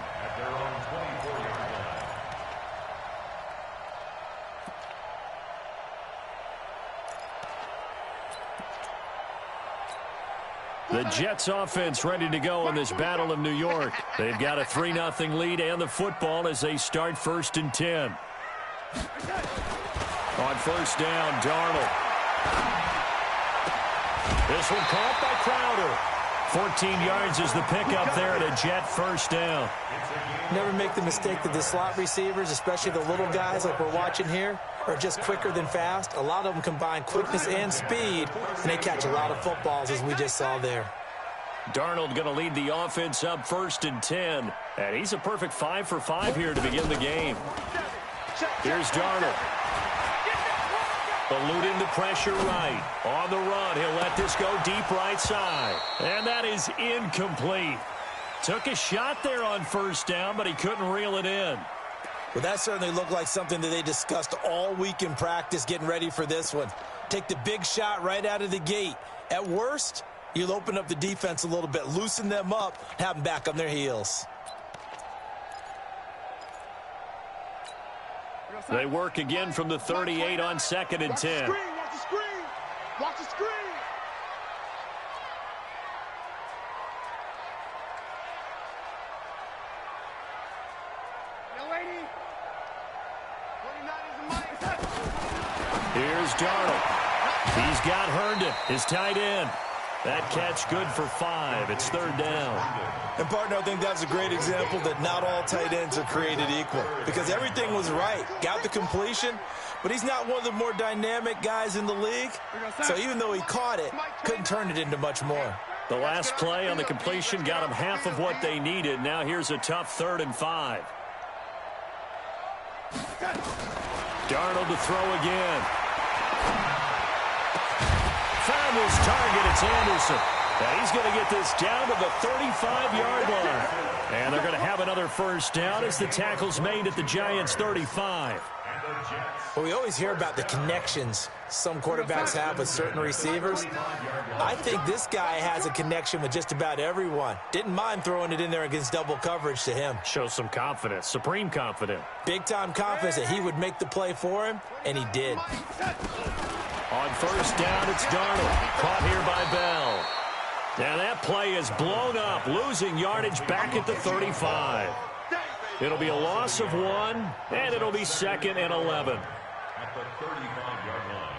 The Jets offense ready to go in this Battle of New York. They've got a 3-0 lead and the football as they start 1st and 10. On 1st down, Darnold. This one caught by Crowder. 14 yards is the pickup there at a Jet 1st down. Never make the mistake that the slot receivers, especially the little guys like we're watching here, are just quicker than fast. A lot of them combine quickness and speed, and they catch a lot of footballs, as we just saw there. Darnold going to lead the offense up 1st and 10. And he's a perfect 5 for 5 here to begin the game. Here's Darnold. Eluding the pressure right. On the run, he'll let this go deep right side. And that is incomplete. Took a shot there on 1st down, but he couldn't reel it in. Well, that certainly looked like something that they discussed all week in practice getting ready for this one. Take the big shot right out of the gate. At worst, you'll open up the defense a little bit, loosen them up, have them back on their heels. They work again from the 38 on 2nd and 10. Watch the screen. Watch the screen. Here's Darnold. He's got Herndon, his tight end. That catch good for 5. It's 3rd down. And, partner, I think that's a great example that not all tight ends are created equal because everything was right. Got the completion, but he's not one of the more dynamic guys in the league. So even though he caught it, couldn't turn it into much more. The last play on the completion got him half of what they needed. Now here's a tough 3rd and 5. Darnold to throw again. Found his target. It's Anderson. And he's going to get this down to the 35-yard line. And they're going to have another 1st down as the tackle's made at the Giants' 35. Well, we always hear about the connections some quarterbacks have with certain receivers. I think this guy has a connection with just about everyone. Didn't mind throwing it in there against double coverage to him. Shows some confidence, supreme confidence. Big-time confidence that he would make the play for him, and he did. On 1st down, it's Darnold. Caught here by Bell. Now that play is blown up, losing yardage back at the 35. It'll be a loss of 1, and it'll be 2nd and 11. At the 35-yard line.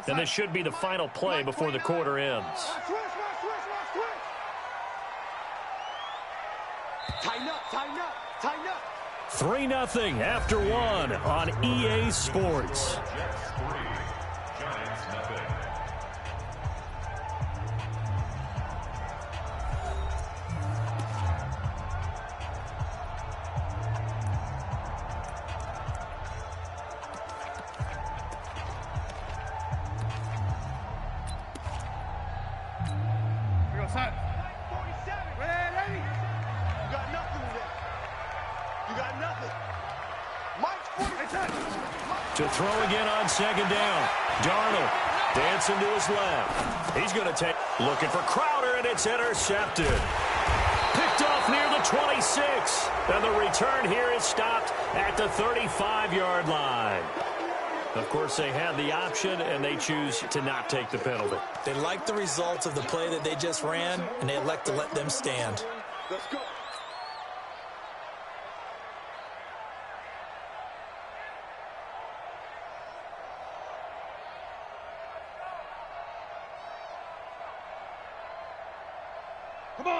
And this should be the final play before the quarter ends. Tighten up, tighten up, tighten up. 3-0 after 1 on EA Sports. Jets 3, Giants nothing. To throw again on second down. Darnold dancing to his left. He's going to take, looking for Crowder, and it's intercepted. Picked off near the 26. And the return here is stopped at the 35-yard line. Of course, they had the option, and they choose to not take the penalty. They like the results of the play that they just ran, and they elect to let them stand. Let's go.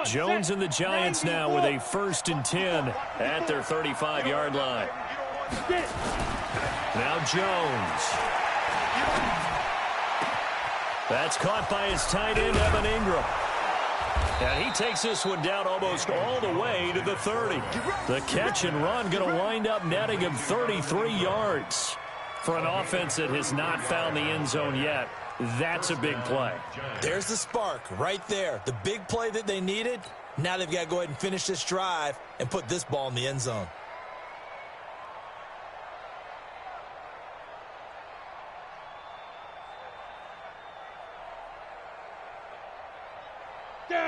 Jones and the Giants now with a 1st and 10 at their 35-yard line. Now Jones. That's caught by his tight end, Evan Ingram. And he takes this one down almost all the way to the 30. The catch and run going to wind up netting him 33 yards. For an offense that has not found the end zone yet, that's a big play. There's the spark right there. The big play that they needed. Now they've got to go ahead and finish this drive and put this ball in the end zone.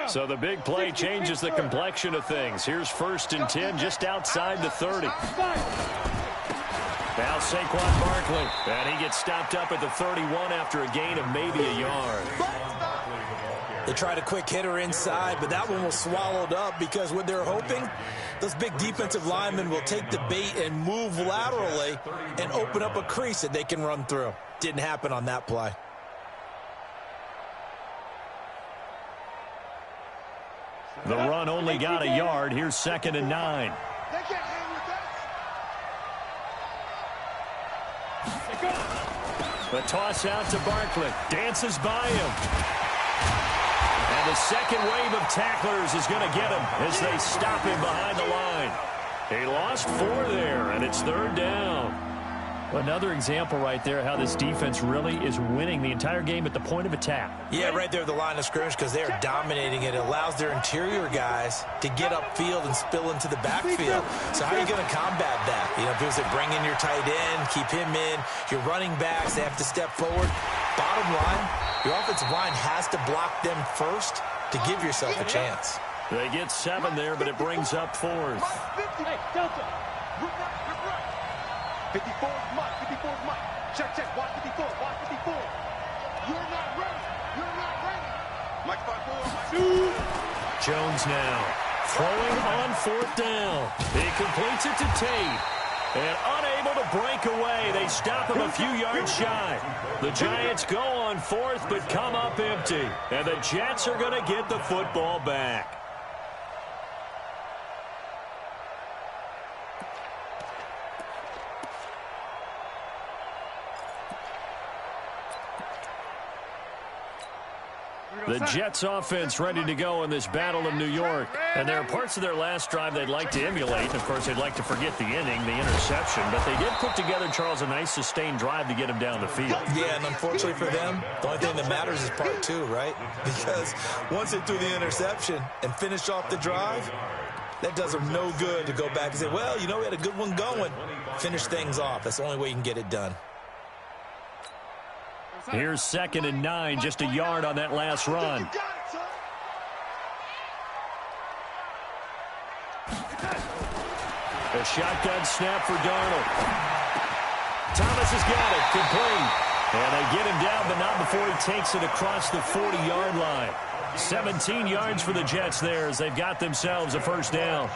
So the big play changes the complexion of things. Here's 1st and 10 just outside the 30. Now Saquon Barkley, and he gets stopped up at the 31 after a gain of maybe a yard. They tried a quick hitter inside, but that one was swallowed up because what they're hoping, those big defensive linemen will take the bait and move laterally and open up a crease that they can run through. Didn't happen on that play. The run only got a yard. Here's 2nd and 9. The toss out to Barkley. Dances by him. And the second wave of tacklers is going to get him as they stop him behind the line. He lost 4 there, and it's 3rd down. Another example right there how this defense really is winning the entire game at the point of attack. Yeah, right there at the line of scrimmage because they are dominating it. It allows their interior guys to get upfield and spill into the backfield. So how are you going to combat that? You know, because they bring in your tight end, keep him in. Your running backs, they have to step forward. Bottom line, your offensive line has to block them first to give yourself a chance. They get 7 there, but it brings up 4th. Hey, Delta. 54 is Mike. 54 is Mike. Check, check. Watch 54. Watch 54. You're not ready. You're not ready. Mike 5-4. Jones now throwing on 4th down. He completes it to Tate. And unable to break away, they stop him a few yards shy. The Giants go on 4th, but come up empty. And the Jets are going to get the football back. The Jets offense ready to go in this battle of New York. And there are parts of their last drive they'd like to emulate. Of course, they'd like to forget the inning, the interception. But they did put together, Charles, a nice sustained drive to get him down the field. Yeah, and unfortunately for them, the only thing that matters is part 2, right? Because once they threw the interception and finished off the drive, that does them no good to go back and say, well, you know, we had a good one going. Finish things off. That's the only way you can get it done. Here's 2nd and 9, just a yard on that last run. A shotgun snap for Darnold. Thomas has got it, complete. And they get him down, but not before he takes it across the 40-yard line. 17 yards for the Jets there as they've got themselves a 1st down.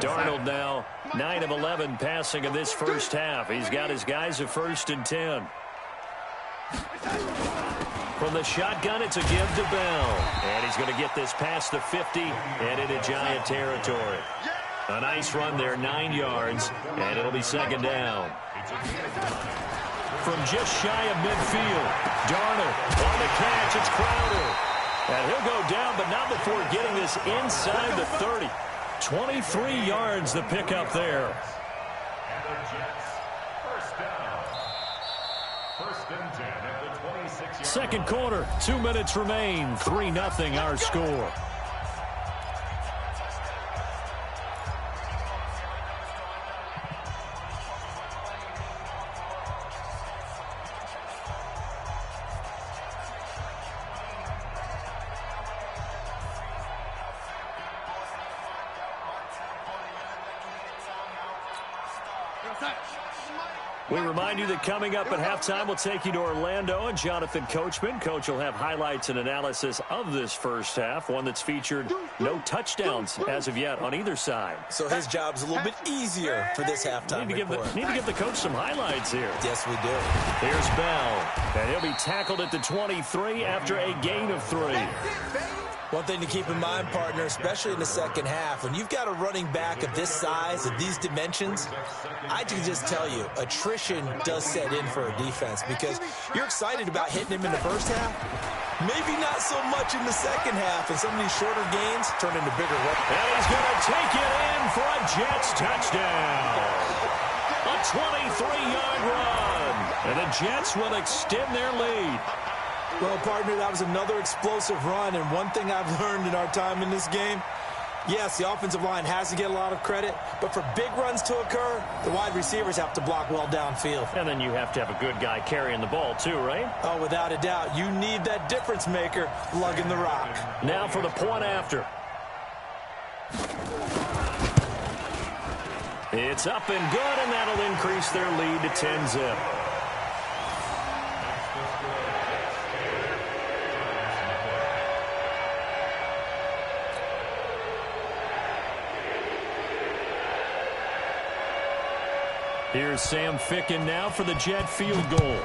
Darnold now 9 of 11 passing in this first half. He's got his guys at 1st and 10. From the shotgun, it's a give to Bell. And he's going to get this past the 50 and into Giant territory. A nice run there, 9 yards, and it'll be second down. From just shy of midfield, Darnold on the catch. It's Crowder. And he'll go down, but not before getting this inside the 30. 23 yards the pickup there. And the Jets, first down. First and 10 at the 26-yard Second quarter, 2 minutes remain. 3-0 our score. We remind you that coming up at halftime, we'll take you to Orlando and Jonathan Coachman. Coach will have highlights and analysis of this first half, one that's featured no touchdowns as of yet on either side. So his job's a little bit easier for this halftime report. Need to give the coach some highlights here. Yes, we do. Here's Bell, and he'll be tackled at the 23 after a gain of 3. One thing to keep in mind, partner, especially in the second half, when you've got a running back of this size, of these dimensions, I can just tell you, attrition does set in for a defense because you're excited about hitting him in the first half. Maybe not so much in the second half, and some of these shorter gains turn into bigger ones. And he's going to take it in for a Jets touchdown. A 23-yard run. And the Jets will extend their lead. Well, partner, that was another explosive run, and one thing I've learned in our time in this game, yes, the offensive line has to get a lot of credit, but for big runs to occur, the wide receivers have to block well downfield. And then you have to have a good guy carrying the ball too, right? Oh, without a doubt. You need that difference maker lugging the rock. Now for the point after. It's up and good, and that'll increase their lead to 10-zip. Here's Sam Ficken now for the Jet field goal.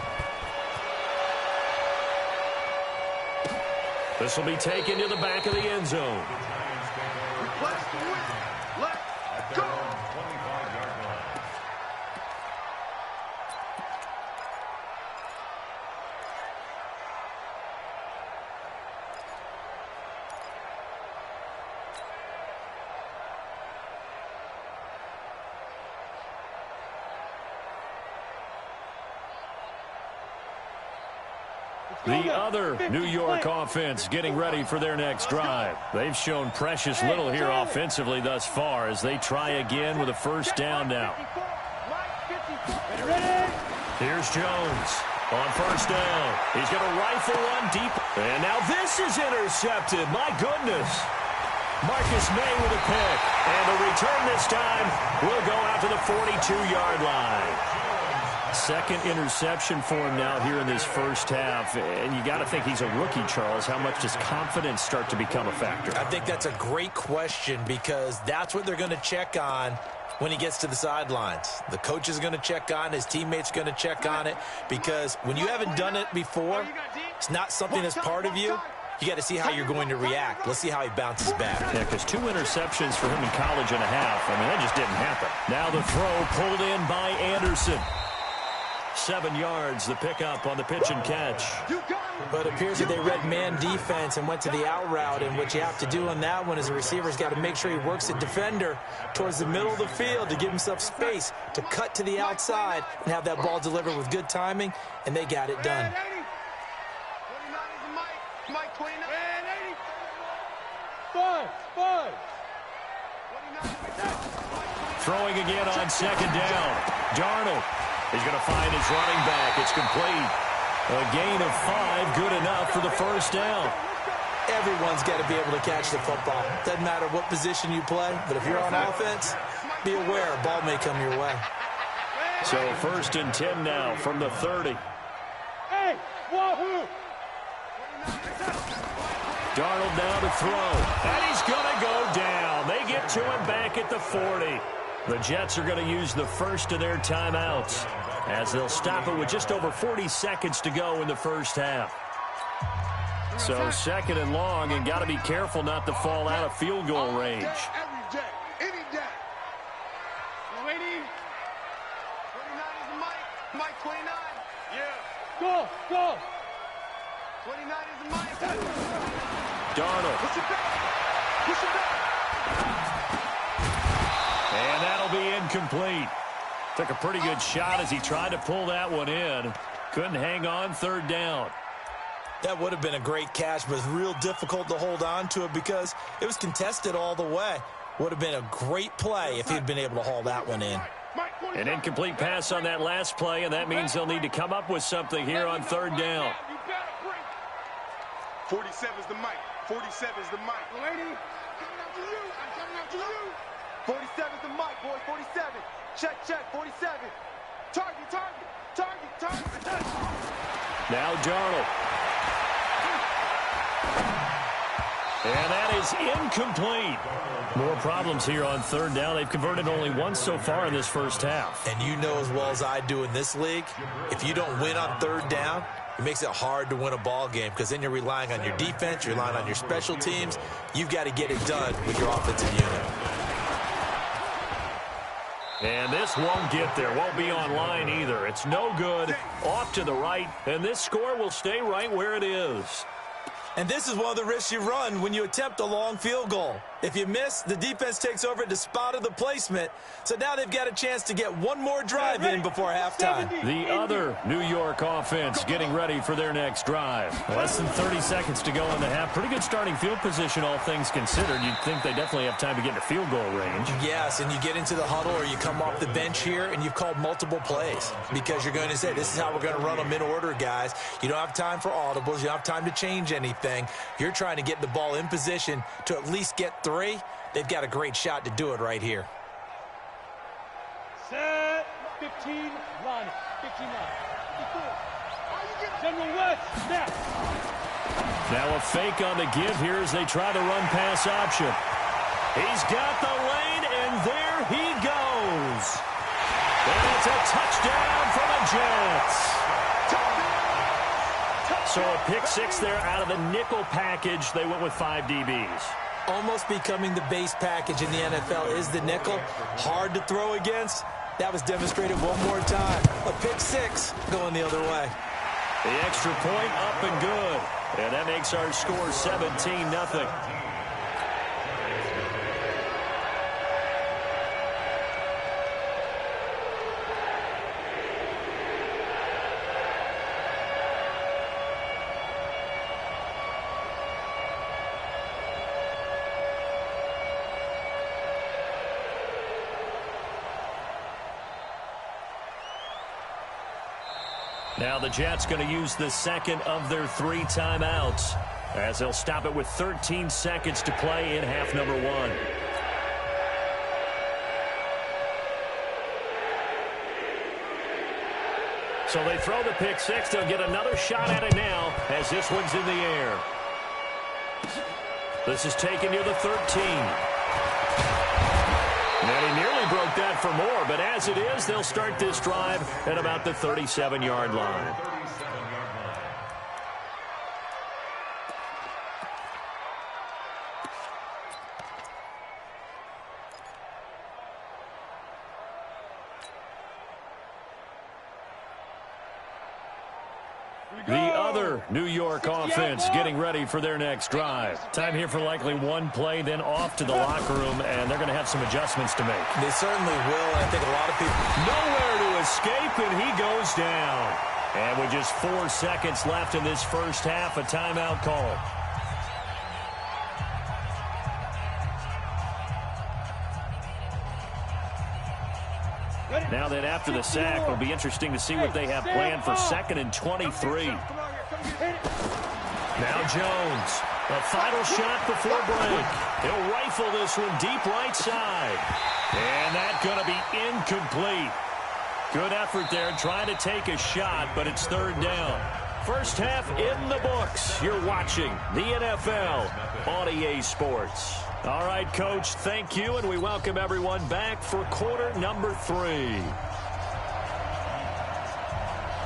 This will be taken to the back of the end zone. Let's go. The other New York offense getting ready for their next drive. They've shown precious little here offensively thus far as they try again with a first down now. Here's Jones on first down. He's going to rifle one deep. And now this is intercepted. My goodness. Marcus May with a pick. And the return this time will go out to the 42-yard line. Second interception for him now here in this first half. And you got to think he's a rookie, Charles. How much does confidence start to become a factor? I think that's a great question because that's what they're going to check on when he gets to the sidelines. The coach is going to check on, his teammates going to check on it because when you haven't done it before, it's not something that's part of you. You got to see how you're going to react. Let's see how he bounces back. Yeah, because 2 interceptions for him in college and a half. I mean, that just didn't happen. Now the throw pulled in by Anderson. 7 yards, the pickup on the pitch and catch. But it appears that they read man defense and went to the out route, and what you have to do on that one is the receiver's got to make sure he works the defender towards the middle of the field to give himself space to cut to the outside and have that ball delivered with good timing, and they got it done. Throwing again on second down. Darnold. He's going to find his running back. It's complete. A gain of 5, good enough for the first down. Everyone's got to be able to catch the football. Doesn't matter what position you play, but if you're on offense, be aware a ball may come your way. So first and 10 now from the 30. Hey, wahoo! Darnold now to throw. And he's going to go down. They get to him back at the 40. The Jets are going to use the first of their timeouts as they'll stop it with just over 40 seconds to go in the first half. So second and long, and got to be careful not to fall out of field goal range. Every day, any day. Lady. 29 is the mic. Mike 29. Yeah. Go, go. 29 is the mic. Darnold. Push it back. Push it back. And that'll be incomplete. Took a pretty good shot as he tried to pull that one in. Couldn't hang on third down. That would have been a great catch, but it's real difficult to hold on to it because it was contested all the way. Would have been a great play if he'd been able to haul that one in. An incomplete pass on that last play, and that means they'll need to come up with something here on third down. 47 is the mic. 47 is the mic. Lady. Coming after you. I'm coming after you. 47 is the mic, boy. 47. Check, check. 47. Target, target, target, target. Now Darnold. And that is incomplete. More problems here on third down. They've converted only once so far in this first half. And you know as well as I do in this league, if you don't win on third down, it makes it hard to win a ball game because then you're relying on your defense, you're relying on your special teams. You've got to get it done with your offensive unit. And this won't get there. Won't be on line either. It's no good. Off to the right. And this score will stay right where it is. And this is one of the risks you run when you attempt a long field goal. If you miss, the defense takes over at the spot of the placement. So now they've got a chance to get one more drive in before halftime. The other New York offense getting ready for their next drive. Less than 30 seconds to go in the half. Pretty good starting field position, all things considered. You'd think they definitely have time to get to field goal range. Yes, and you get into the huddle or you come off the bench here and you've called multiple plays because you're going to say, this is how we're going to run them in order, guys. You don't have time for audibles. You don't have time to change anything. You're trying to get the ball in position to at least get 3. They've got a great shot to do it right here. Set. 15, run. 15, run. 54. General West, snap. Now a fake on the give here as they try to run pass option. He's got the lane, and there he goes. And it's a touchdown for the Jets. So a pick 6 there out of the nickel package. They went with 5 DBs. Almost becoming the base package in the NFL is the nickel. Hard to throw against. That was demonstrated one more time. A pick 6 going the other way. The extra point up and good. And that makes our score 17-0. Now the Jets going to use the second of their 3 timeouts as they'll stop it with 13 seconds to play in half number 1. So they throw the pick 6. They'll get another shot at it now as this one's in the air. This is taken near the 13. And he nearly broke that for more, but as it is, they'll start this drive at about the 37-yard line. The other New York offense getting ready for their next drive. Time here for likely one play, then off to the locker room, and they're going to have some adjustments to make. They certainly will, and I think a lot of people... Nowhere to escape, and he goes down. And with just 4 seconds left in this first half, a timeout call. Now that after the sack, it'll be interesting to see what they have planned for 2nd and 23. Now Jones, a final shot before break. He'll rifle this one deep right side. And that's going to be incomplete. Good effort there trying to take a shot, but it's 3rd down. First half in the books. You're watching the NFL on EA Sports. All right, Coach, thank you, and we welcome everyone back for quarter number 3.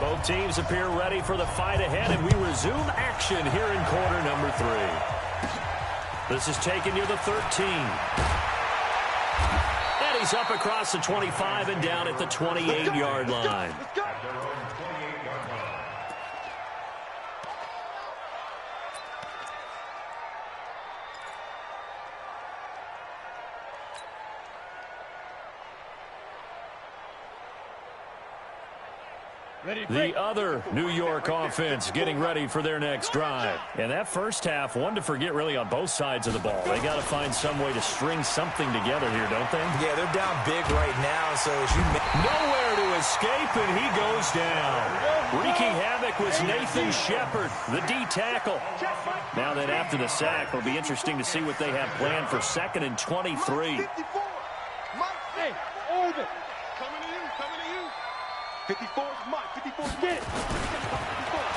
Both teams appear ready for the fight ahead, and we resume action here in quarter number 3. This is taking you to 13. And he's up across the 25 and down at the 28-yard line. The other New York offense getting ready for their next drive. And that first half, one to forget really on both sides of the ball. They got to find some way to string something together here, don't they? Yeah, they're down big right now, so as you nowhere to escape, and he goes down. Wreaking havoc was Nathan Shepard, the D tackle. Now that after the sack, it'll be interesting to see what they have planned for 2nd and 23. Hey, Orbit. Coming to you, coming to you. 54's Mike, 54's get it.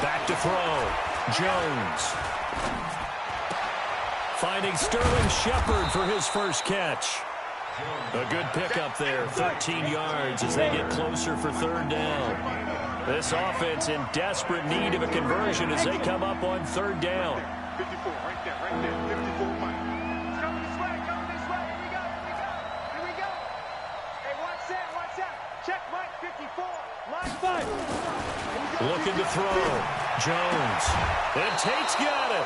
Back to throw. Jones. Finding Sterling Shepard for his first catch. A good pickup there, 13 yards as they get closer for 3rd down. This offense in desperate need of a conversion as they come up on 3rd down. 54, right there, 54 Mike. Coming this way, here we go, here we go. Hey, watch that, check Mike, 54. Looking to throw. Jones. And Tate's got it.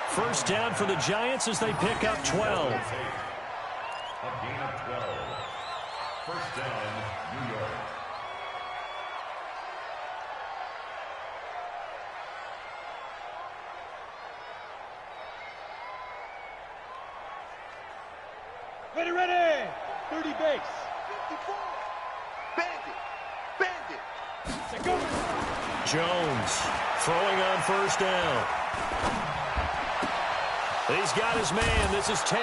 First down for the Giants as they pick up 12. A gain of 12. First down, New York. Ready. 30 base. 54. Bandit. Jones throwing on first down. He's got his man. This is Tate.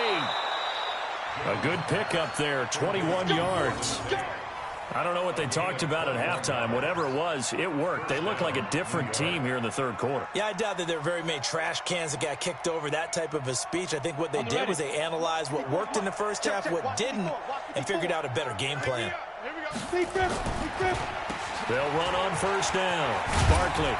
A good pickup there, 21 yards. I don't know what they talked about at halftime. Whatever it was, it worked. They look like a different team here in the 3rd quarter. Yeah, I doubt that there are very many trash cans that got kicked over, that type of a speech. I think what they did was they analyzed what worked in the first half, what didn't, and figured out a better game plan. They'll run on first down. Barkley.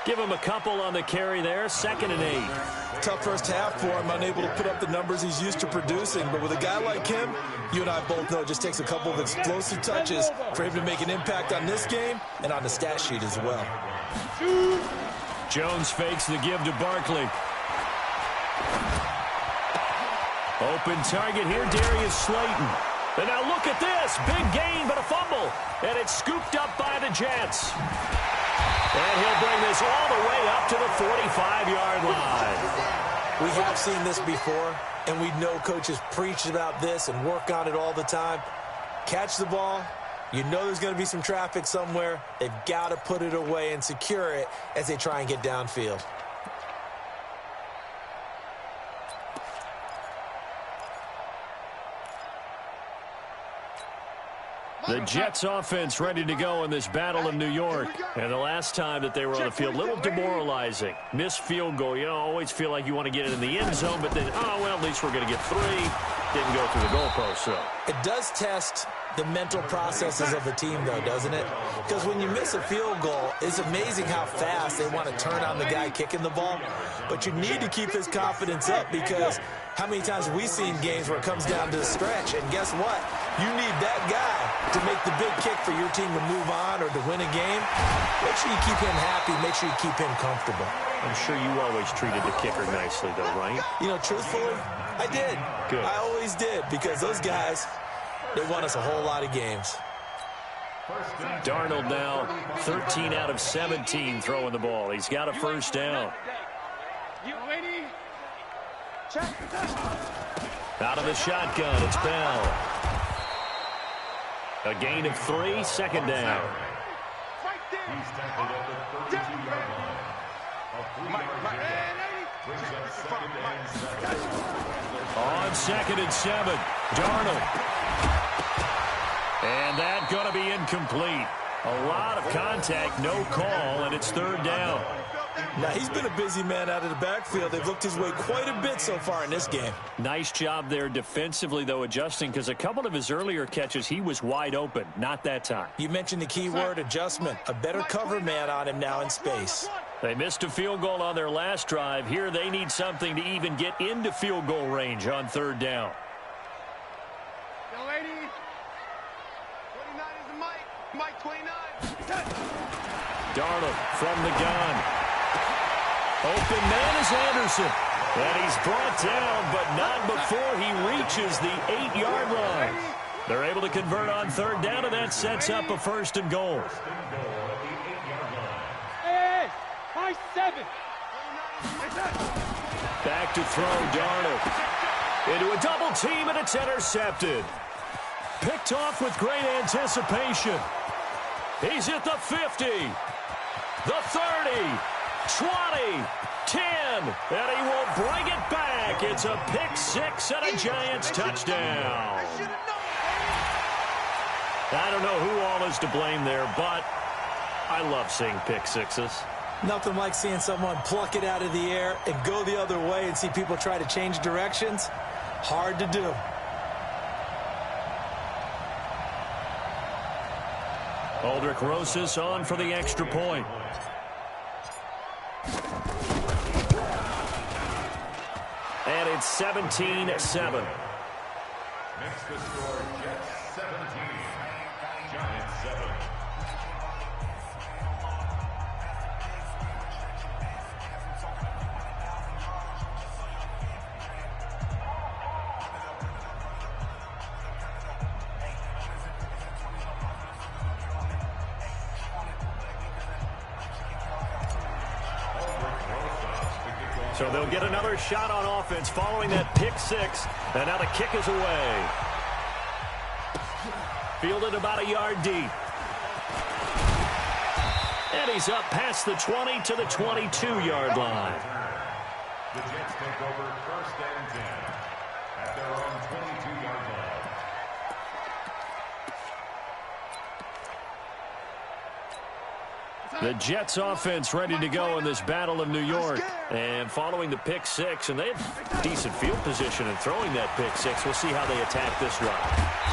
Give him a couple on the carry there. 2nd and 8. Tough first half for him, unable to put up the numbers he's used to producing. But with a guy like him, you and I both know it just takes a couple of explosive touches for him to make an impact on this game and on the stat sheet as well. Jones fakes the give to Barkley. Open target here, Darius Slayton. And now look at this. Big gain, but a fumble. And it's scooped up by the Jets. And he'll bring this all the way up to the 45-yard line. We have seen this before, and we know coaches preach about this and work on it all the time. Catch the ball. You know there's going to be some traffic somewhere. They've got to put it away and secure it as they try and get downfield. The Jets offense ready to go in this battle of New York. And the last time that they were on the field, a little demoralizing. Missed field goal. You always feel like you want to get it in the end zone, but then, at least we're going to get 3. Didn't go through the goalpost, so. It does test the mental processes of a team, though, doesn't it? Because when you miss a field goal, it's amazing how fast they want to turn on the guy kicking the ball. But you need to keep his confidence up, because how many times have we seen games where it comes down to the stretch, and guess what? You need that guy to make the big kick for your team to move on or to win a game. Make sure you keep him happy. Make sure you keep him comfortable. I'm sure you always treated the kicker nicely, though, right? You know, truthfully, I did. Good. I always did, because those guys, they won us a whole lot of games. Darnold now 13 out of 17 throwing the ball. He's got a first down. Out of the shotgun, it's Bell. A gain of 3, 2nd down. He's tackled at the 32-yard line. A 3-yard pickup brings up 2nd and 7. On 2nd and 7, Darnold. And that going to be incomplete. A lot of contact, no call, and it's 3rd down. Now, he's been a busy man out of the backfield. They've looked his way quite a bit so far in this game. Nice job there defensively, though, adjusting, because a couple of his earlier catches, he was wide open. Not that time. You mentioned the key word, adjustment. A better cover man on him now in space. They missed a field goal on their last drive. Here they need something to even get into field goal range on third down. Young lady, 29 is the mic. Mike 29. Darnold from the gun. Open man is Anderson. And he's brought down, but not before he reaches the 8-yard line. They're able to convert on third down, and that sets up a first and goal. Hey, high 7. Back to throw, Darnold. Into a double team, and it's intercepted. Picked off with great anticipation. He's at the 50, the 30, 20, 10, and he will bring it back. It's a pick six and a Giants touchdown. I don't know who all is to blame there, but I love seeing pick sixes. Nothing like seeing someone pluck it out of the air and go the other way and see people try to change directions. Hard to do. Aldrich Rosas on for the extra point. And it's 17-7. Makes the score Jets 17, Giants 7. So they'll get another shot on offense following that pick six. And now the kick is away. Fielded about a yard deep. And he's up past the 20 to the 22-yard line. The Jets take over first and 10 at their own 22-yard line. The Jets offense ready to go in this Battle of New York. And following the pick six, and they have decent field position in throwing that pick six. We'll see how they attack this drive.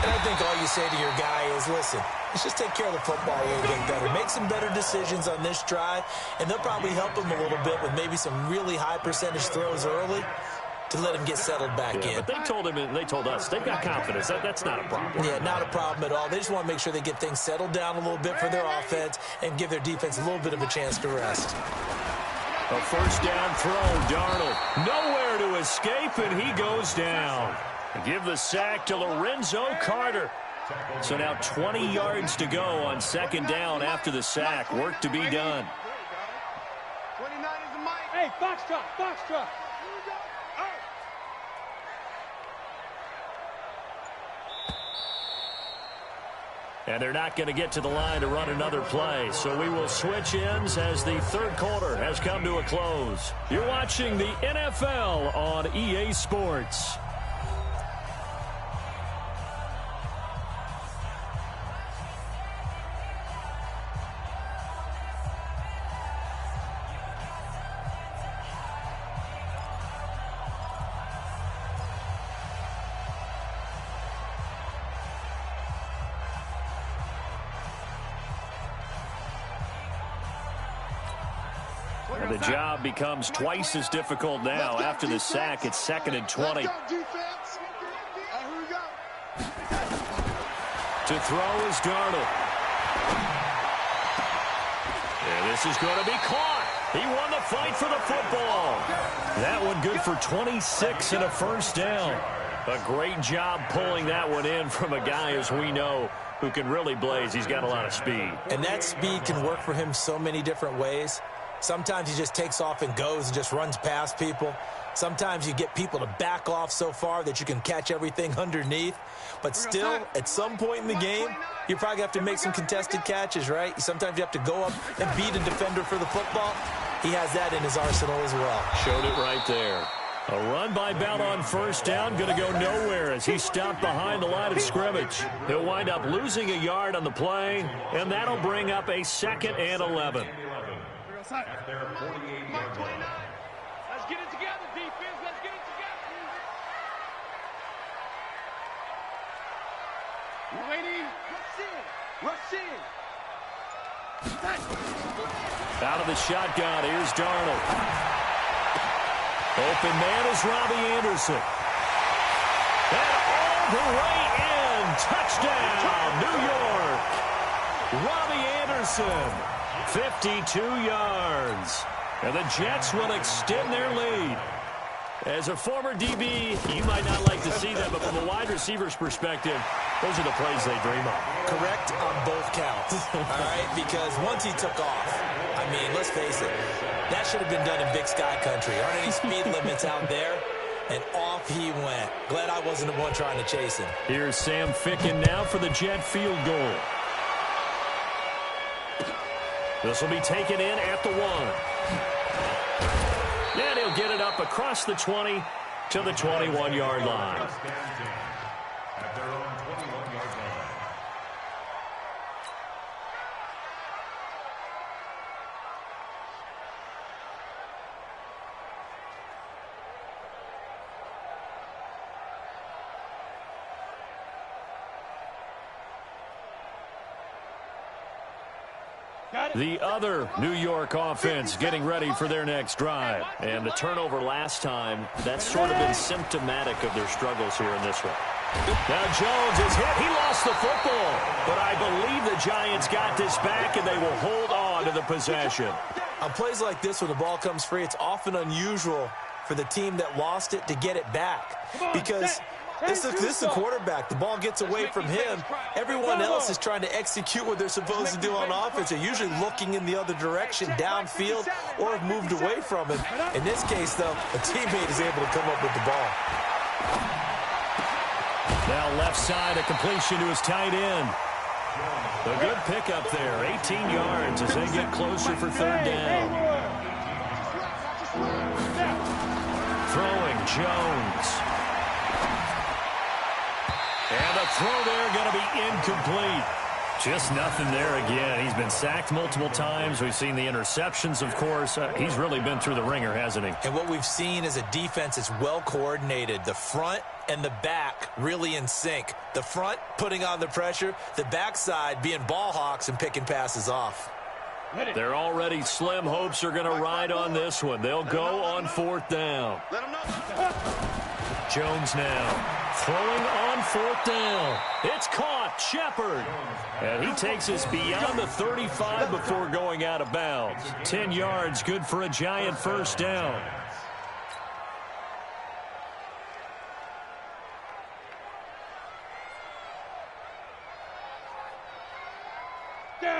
And I think all you say to your guy is, listen, let's just take care of the football a little bit better. Make some better decisions on this drive, and they'll probably help him a little bit with maybe some really high percentage throws early to let him get settled back in. But they told him, and they told us, they've got confidence. That's not a problem. Yeah, not a problem at all. They just want to make sure they get things settled down a little bit for their offense and give their defense a little bit of a chance to rest. A first down throw, Darnold. Nowhere to escape, and he goes down. Give the sack to Lorenzo Carter. So now 20 yards to go on second down after the sack. Work to be done. 29 is the mic. Hey, Foxtrot, Foxtrot. And they're not going to get to the line to run another play. So we will switch ends as the third quarter has come to a close. You're watching the NFL on EA Sports. The job becomes twice as difficult now. After the sack, it's 2nd and 20. Let's go, defense. Here we go. To throw is Darnold. And this is going to be caught. He won the fight for the football. That one good for 26 and a first down. A great job pulling that one in from a guy, as we know, who can really blaze. He's got a lot of speed. And that speed can work for him so many different ways. Sometimes he just takes off and goes and just runs past people. Sometimes you get people to back off so far that you can catch everything underneath. But still, at some point in the game, you probably have to make some contested catches, right? Sometimes you have to go up and beat a defender for the football. He has that in his arsenal as well. Showed it right there. A run by Bell on first down, going to go nowhere as he stopped behind the line of scrimmage. He'll wind up losing a yard on the play, and that'll bring up a 2nd and 11. At their 48-yard line. Let's get it together, defense. Let's get it together. Waiting. Rush in. Out of the shotgun, here's Darnold. Open man is Robbie Anderson. And all the way in. Touchdown, New York. Robbie Anderson, 52 yards. And the Jets will extend their lead. As a former DB, you might not like to see that, but from a wide receiver's perspective, those are the plays they dream of. Correct on both counts, all right? Because once he took off, I mean, let's face it, that should have been done in Big Sky country. Aren't any speed limits out there? And off he went. Glad I wasn't the one trying to chase him. Here's Sam Ficken now for the Jet field goal. This will be taken in at the 1. And he'll get it up across the 20 to the 21-yard line. At their own 21-yard line. The other New York offense getting ready for their next drive. And the turnover last time, that's sort of been symptomatic of their struggles here in this one. Now Jones is hit. He lost the football. But I believe the Giants got this back, and they will hold on to the possession. On plays like this, when the ball comes free, it's often unusual for the team that lost it to get it back. Because this is the quarterback. The ball gets away from him. Everyone else is trying to execute what they're supposed to do on offense. They're usually looking in the other direction, downfield, or have moved away from it. In this case, though, a teammate is able to come up with the ball. Now left side, a completion to his tight end. A good pickup there, 18 yards as they get closer for third down. Throwing Jones. And a throw there going to be incomplete. Just nothing there again. He's been sacked multiple times. We've seen the interceptions, of course. He's really been through the ringer, hasn't he? And what we've seen is a defense that's well coordinated. The front and the back really in sync. The front putting on the pressure. The backside being ball hawks and picking passes off. Their already slim hopes are going to ride on this one. They'll go on fourth down. Jones now throwing on fourth down. It's caught. Shepard. And he takes us beyond the 35 before going out of bounds. 10 yards, good for a Giant first down.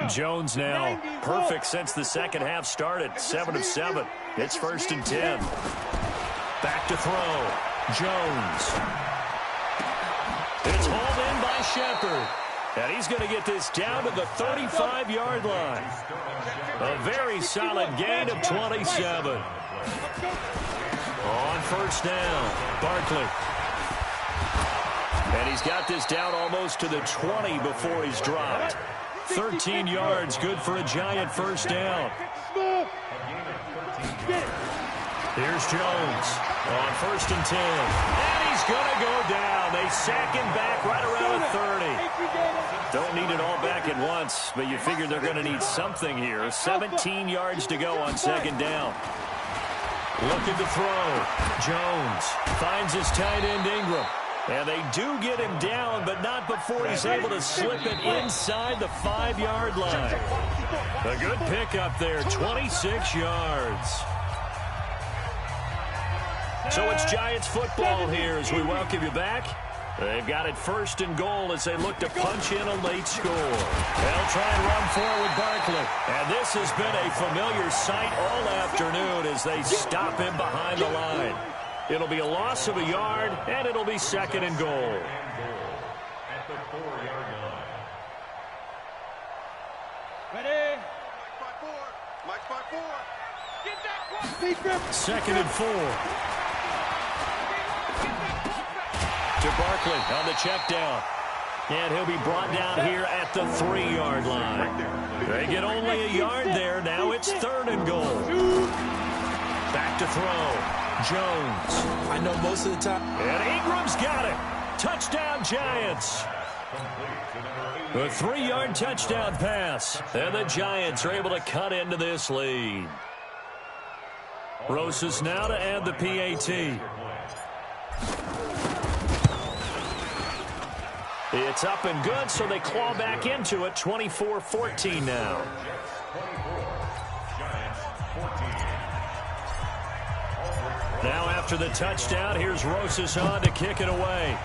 Jones now perfect since the second half started. 7 of 7. It's 1st and 10. Back to throw. Jones. It's hauled in by Shepard. And he's going to get this down to the 35-yard line. A very solid gain of 27. On first down, Barkley. And he's got this down almost to the 20 before he's dropped. 13 yards, good for a Giant first down. Here's Jones on 1st and 10. And he's going to go down. They sack him back right around the 30. Don't need it all back at once, but you figure they're going to need something here. 17 yards to go on 2nd down. Looking to throw. Jones finds his tight end Ingram. And they do get him down, but not before he's able to slip it inside the 5-yard line. A good pickup there, 26 yards. So it's Giants football here as we welcome you back. They've got it 1st and goal as they look to punch in a late score. They'll try and run forward Barkley. And this has been a familiar sight all afternoon as they stop him behind the line. It'll be a loss of a yard, and it'll be 2nd and goal. At the 4-yard line. Ready? Mike 5-4. Get that 2nd and 4. To Barkley on the check down. And he'll be brought down here at the 3-yard line. They get only a yard there. Now it's 3rd and goal. Back to throw. Jones. I know most of the time. And Ingram's got it. Touchdown, Giants. A 3-yard touchdown pass. And the Giants are able to cut into this lead. Rosas now to add the PAT. It's up and good, so they claw back into it. 24-14 now. Now after the touchdown, here's Rosas on to kick it away.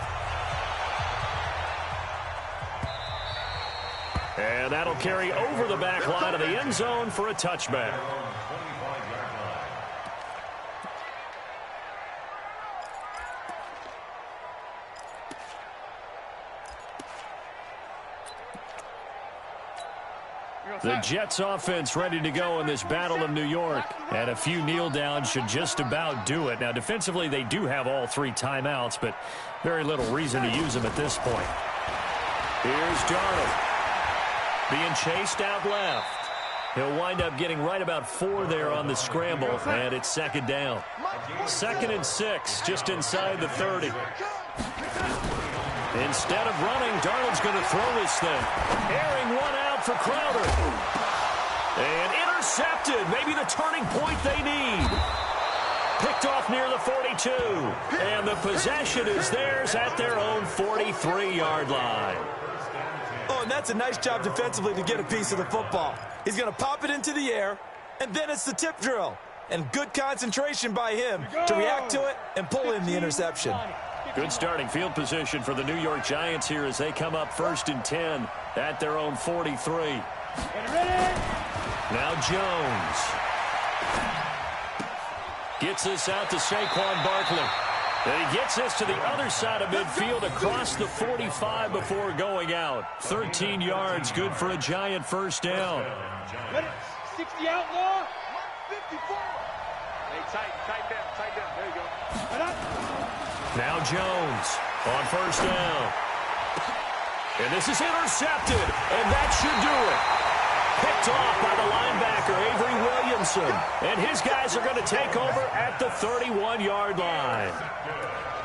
And that'll carry over the back line of the end zone for a touchback. The Jets offense ready to go in this Battle of New York. And a few kneel downs should just about do it. Now, defensively, they do have all 3 timeouts, but very little reason to use them at this point. Here's Darnold. Being chased out left. He'll wind up getting right about 4 there on the scramble, and it's 2nd down. 2nd and 6, just inside the 30. Instead of running, Darnold's going to throw this thing. Airing one out for Crowder. And intercepted. Maybe the turning point they need. Picked off near the 42. And the possession is theirs at their own 43-yard line. Oh, and that's a nice job defensively to get a piece of the football. He's going to pop it into the air, and then it's the tip drill. And good concentration by him to react to it and pull in the interception. Good starting field position for the New York Giants here as they come up 1st and 10 at their own 43. Now Jones. Gets this out to Saquon Barkley. And he gets this to the other side of midfield across the 45 before going out. 13 yards, good for a Giant 1st down. 60 outlaw. 54. Hey, tight down. There you go. Now Jones on 1st down. And this is intercepted, and that should do it. Picked off by the linebacker, Avery Williamson. And his guys are going to take over at the 31-yard line.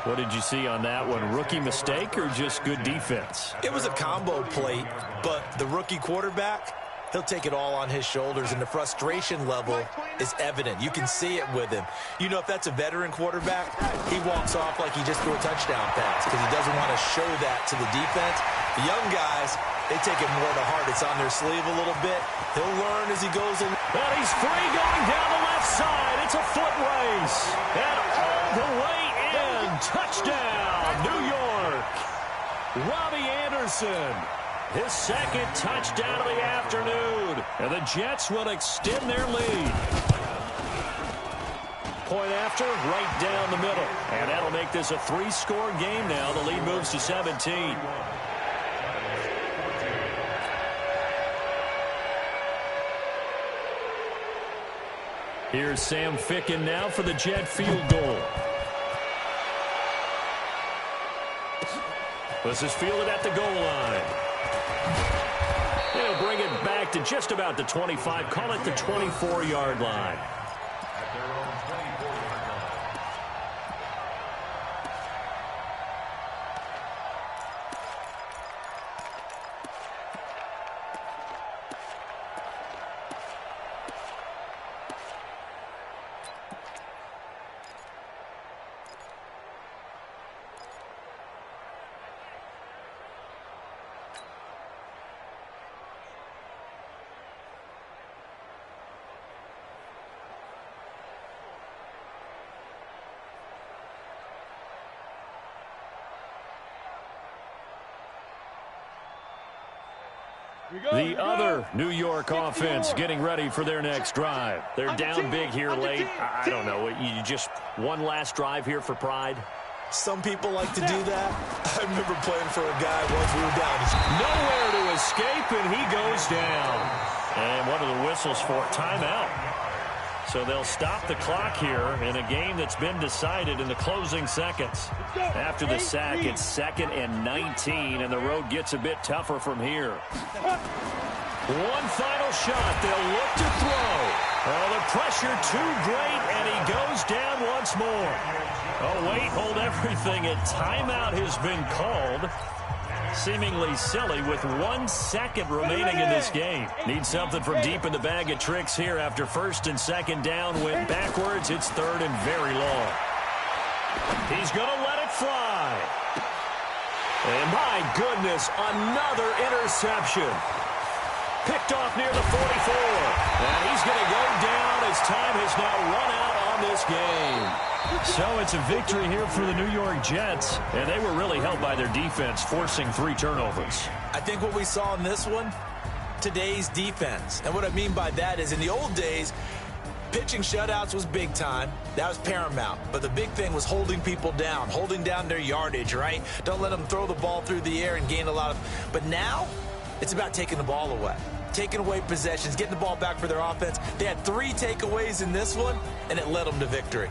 What did you see on that one? Rookie mistake or just good defense? It was a combo plate, but the rookie quarterback, he'll take it all on his shoulders, and the frustration level is evident. You can see it with him. You know, if that's a veteran quarterback, he walks off like he just threw a touchdown pass because he doesn't want to show that to the defense. The young guys, they take it more to heart. It's on their sleeve a little bit. He'll learn as he goes in. And he's free going down the left side. It's a foot race. And all the way in. Touchdown, New York. Robbie Anderson. His 2nd touchdown of the afternoon. And the Jets will extend their lead. Point after, right down the middle. And that'll make this a 3-score game now. The lead moves to 17. Here's Sam Ficken now for the Jet field goal. This is fielded at the goal line. They'll bring it back to just about the 25. Call it the 24-yard line. The other New York offense getting ready for their next drive. They're down big here late. I don't know. You just one last drive here for pride? Some people like to do that. I remember playing for a guy once we were down. Nowhere to escape, and he goes down. And what are the whistles for? Timeout. So they'll stop the clock here in a game that's been decided in the closing seconds. After the sack, it's 2nd and 19, and the road gets a bit tougher from here. One final shot. They'll look to throw. Oh, the pressure too great, and he goes down once more. Oh, wait, hold everything. A timeout has been called. Seemingly silly with 1 second remaining in this game. Need something from deep in the bag of tricks here after 1st and 2nd down. Went backwards. It's 3rd and very long. He's going to let it fly. And my goodness, another interception. Picked off near the 44. And he's going to go down as time has now run out on this game. So it's a victory here for the New York Jets, and they were really helped by their defense, forcing 3 turnovers. I think what we saw in this one, today's defense. And what I mean by that is in the old days, pitching shutouts was big time. That was paramount. But the big thing was holding people down, holding down their yardage, right? Don't let them throw the ball through the air and gain a lot of... But now, it's about taking the ball away. Taking away possessions, getting the ball back for their offense. They had 3 takeaways in this one, and it led them to victory.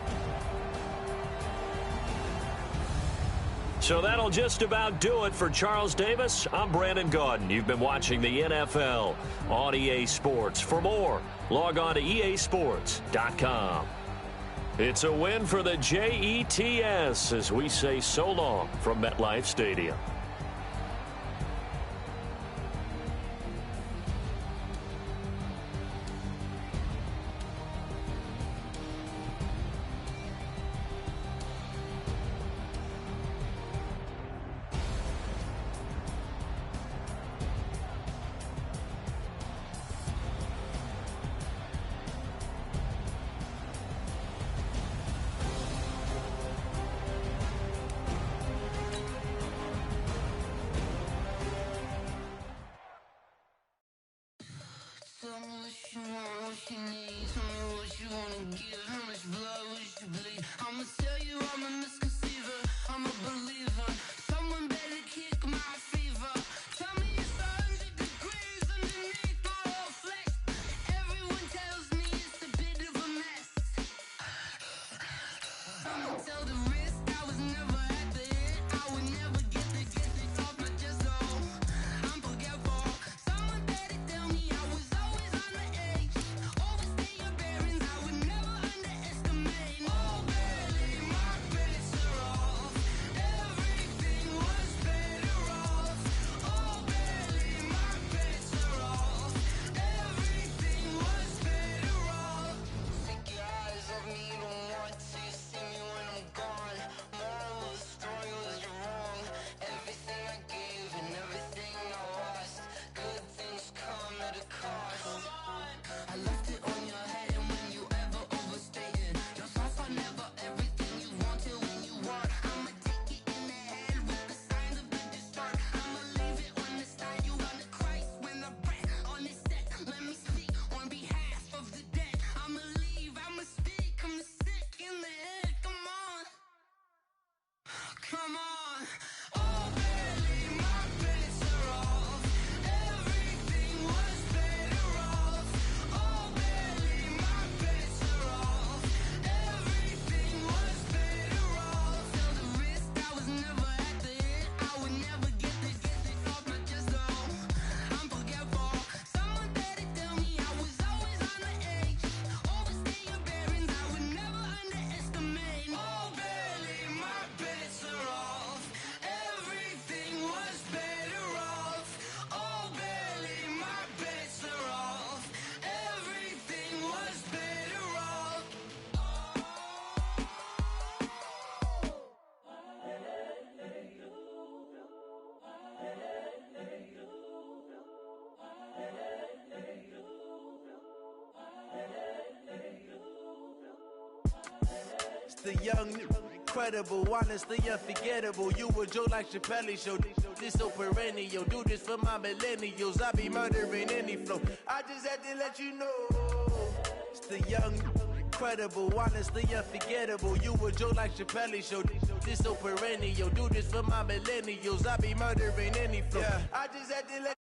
So that'll just about do it for Charles Davis. I'm Brandon Gaudin. You've been watching the NFL on EA Sports. For more, log on to easports.com. It's a win for the Jets as we say so long from MetLife Stadium. Tell me what you want, what you need. Tell me what you wanna give. How much blood would you bleed? I'ma tell you I'm a misconceiver. I'm a believer. Someone better kick my fever. Tell me it's 100 degrees underneath my whole flesh. Everyone tells me it's a bit of a mess. I'ma tell the risk I was never at the end. I would never get it off my chest, though. I'm forgetful. Someone better tell me I was always on the edge. Overstay your bearings, I would never underestimate. Oh, barely, my bets are off. Everything was better off. Oh, barely, my bets are off. Everything was better off. Take your eyes off me, you don't want to see me when I'm gone. Moral of the story was you're wrong. Everything I gave and everything I lost. Good things come at a cost. I left it on your head, and when you ever overstay it, your thoughts are never everything you wanted when you want. I'ma take it in the head with the signs of the distort. I'ma leave it on the side. You run the Christ when the breath on this set. Let me speak on behalf of the dead. I'ma leave, I'ma speak. I'm the sick in the head. Come on, come on. Oh, barely, my bets are off. Everything was better off. Oh, barely, my bets are off. Everything was better off. Tell the risk I was never at the end. I would never get it off my chest, though. I'm forgetful. Someone better tell me I was always on the edge. Overstay your bearings, I would never underestimate. Oh, barely, my bets are off. Everything was better off. Oh, barely, my bets are off. Everything was better off. It's the young, incredible, honestly unforgettable. You a Joe like Chappelle show. This so perennial. Do this for my millennials. I be murdering any flow. I just had to let you know. It's the young, incredible, honestly unforgettable. You a Joe like Chappelle show. This so perennial. Do this for my millennials. I be murdering any flow. I just had to let